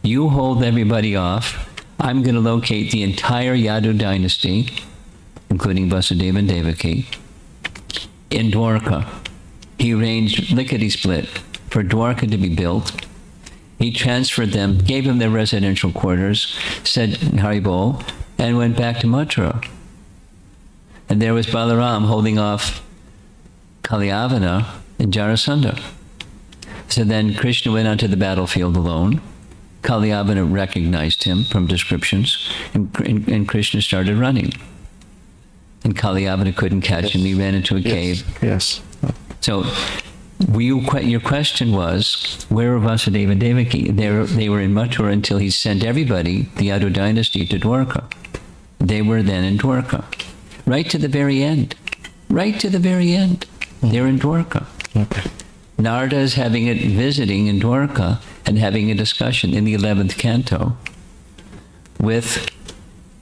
You hold everybody off. I'm going to locate the entire Yadu dynasty, including Vasudeva and Devaki, in Dwarka. He arranged lickety-split for Dwarka to be built. He transferred them, gave them their residential quarters, said Haribol, and went back to Mathura. And there was Balaram holding off Kalyavana and Jarasandha. So then Krishna went onto the battlefield alone. Kalyavana recognized him from descriptions, and Krishna started running. And Kalyavana couldn't catch him. He ran into a cave.
Yes.
So your question was, where were Vasudeva and Devaki? They were in Mathura until he sent everybody, the Yadu dynasty, to Dwarka. They were then in Dwarka. Right to the very end. Right to the very end. They're in Dwarka.
Okay.
Narada is visiting in Dwarka and having a discussion in the 11th canto with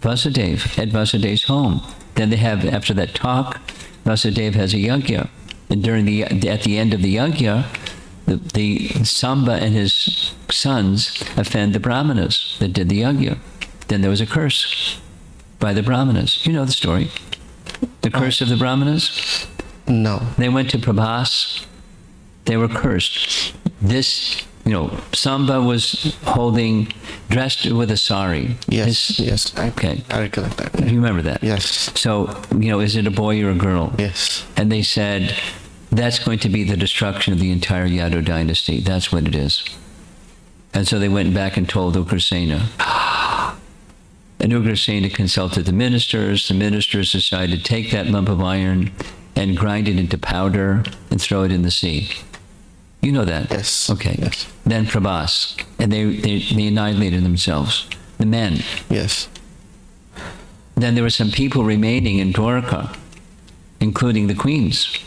Vasudeva at Vasudev's home. Then they have, after that talk, Vasudeva has a yajna. And at the end of the yajna, the Samba and his sons offend the Brahmanas that did the yajna. Then there was a curse by the Brahmanas. You know the story. The curse of the Brahmanas?
No.
They went to Prabhas. They were cursed. Samba was dressed with a sari.
Yes.
Okay.
I recollect that.
You remember that?
Yes.
So, is it a boy or a girl?
Yes.
And they said, that's going to be the destruction of the entire Yadu dynasty. That's what it is. And so they went back and told Ugrasena. And Ugrasena consulted the ministers. The ministers decided to take that lump of iron and grind it into powder and throw it in the sea. You know that?
Yes.
Okay.
Yes.
Then Prabhas. And they annihilated themselves. The men.
Yes.
Then there were some people remaining in Dwarka, including the queens.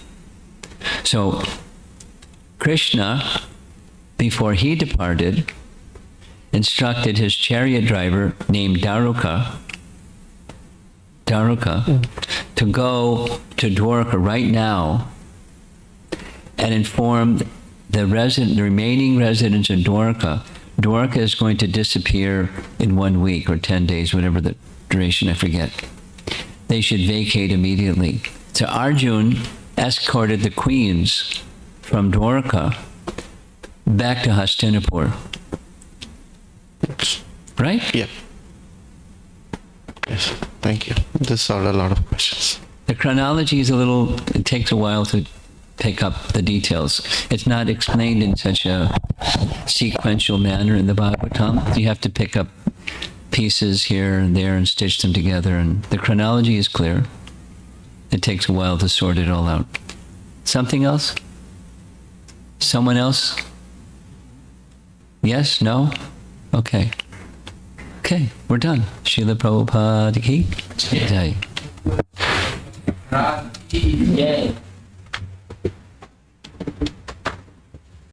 So Krishna, before he departed, instructed his chariot driver named Dwarka to go to Dwarka right now and inform the remaining residents of Dwarka. Dwarka is going to disappear in 1 week or 10 days, whatever the duration, I forget. They should vacate immediately. So Arjun escorted the queens from Dwarka back to Hastinapur. Right?
Yeah. Yes. Thank you. This solved a lot of questions.
The chronology is it takes a while to pick up the details. It's not explained in such a sequential manner in the Bhagavatam. You have to pick up pieces here and there and stitch them together, and the chronology is clear. It takes a while to sort it all out. Something else? Someone else? Yes? No? Okay. Okay, we're done. Srila Prabhupada ki jai.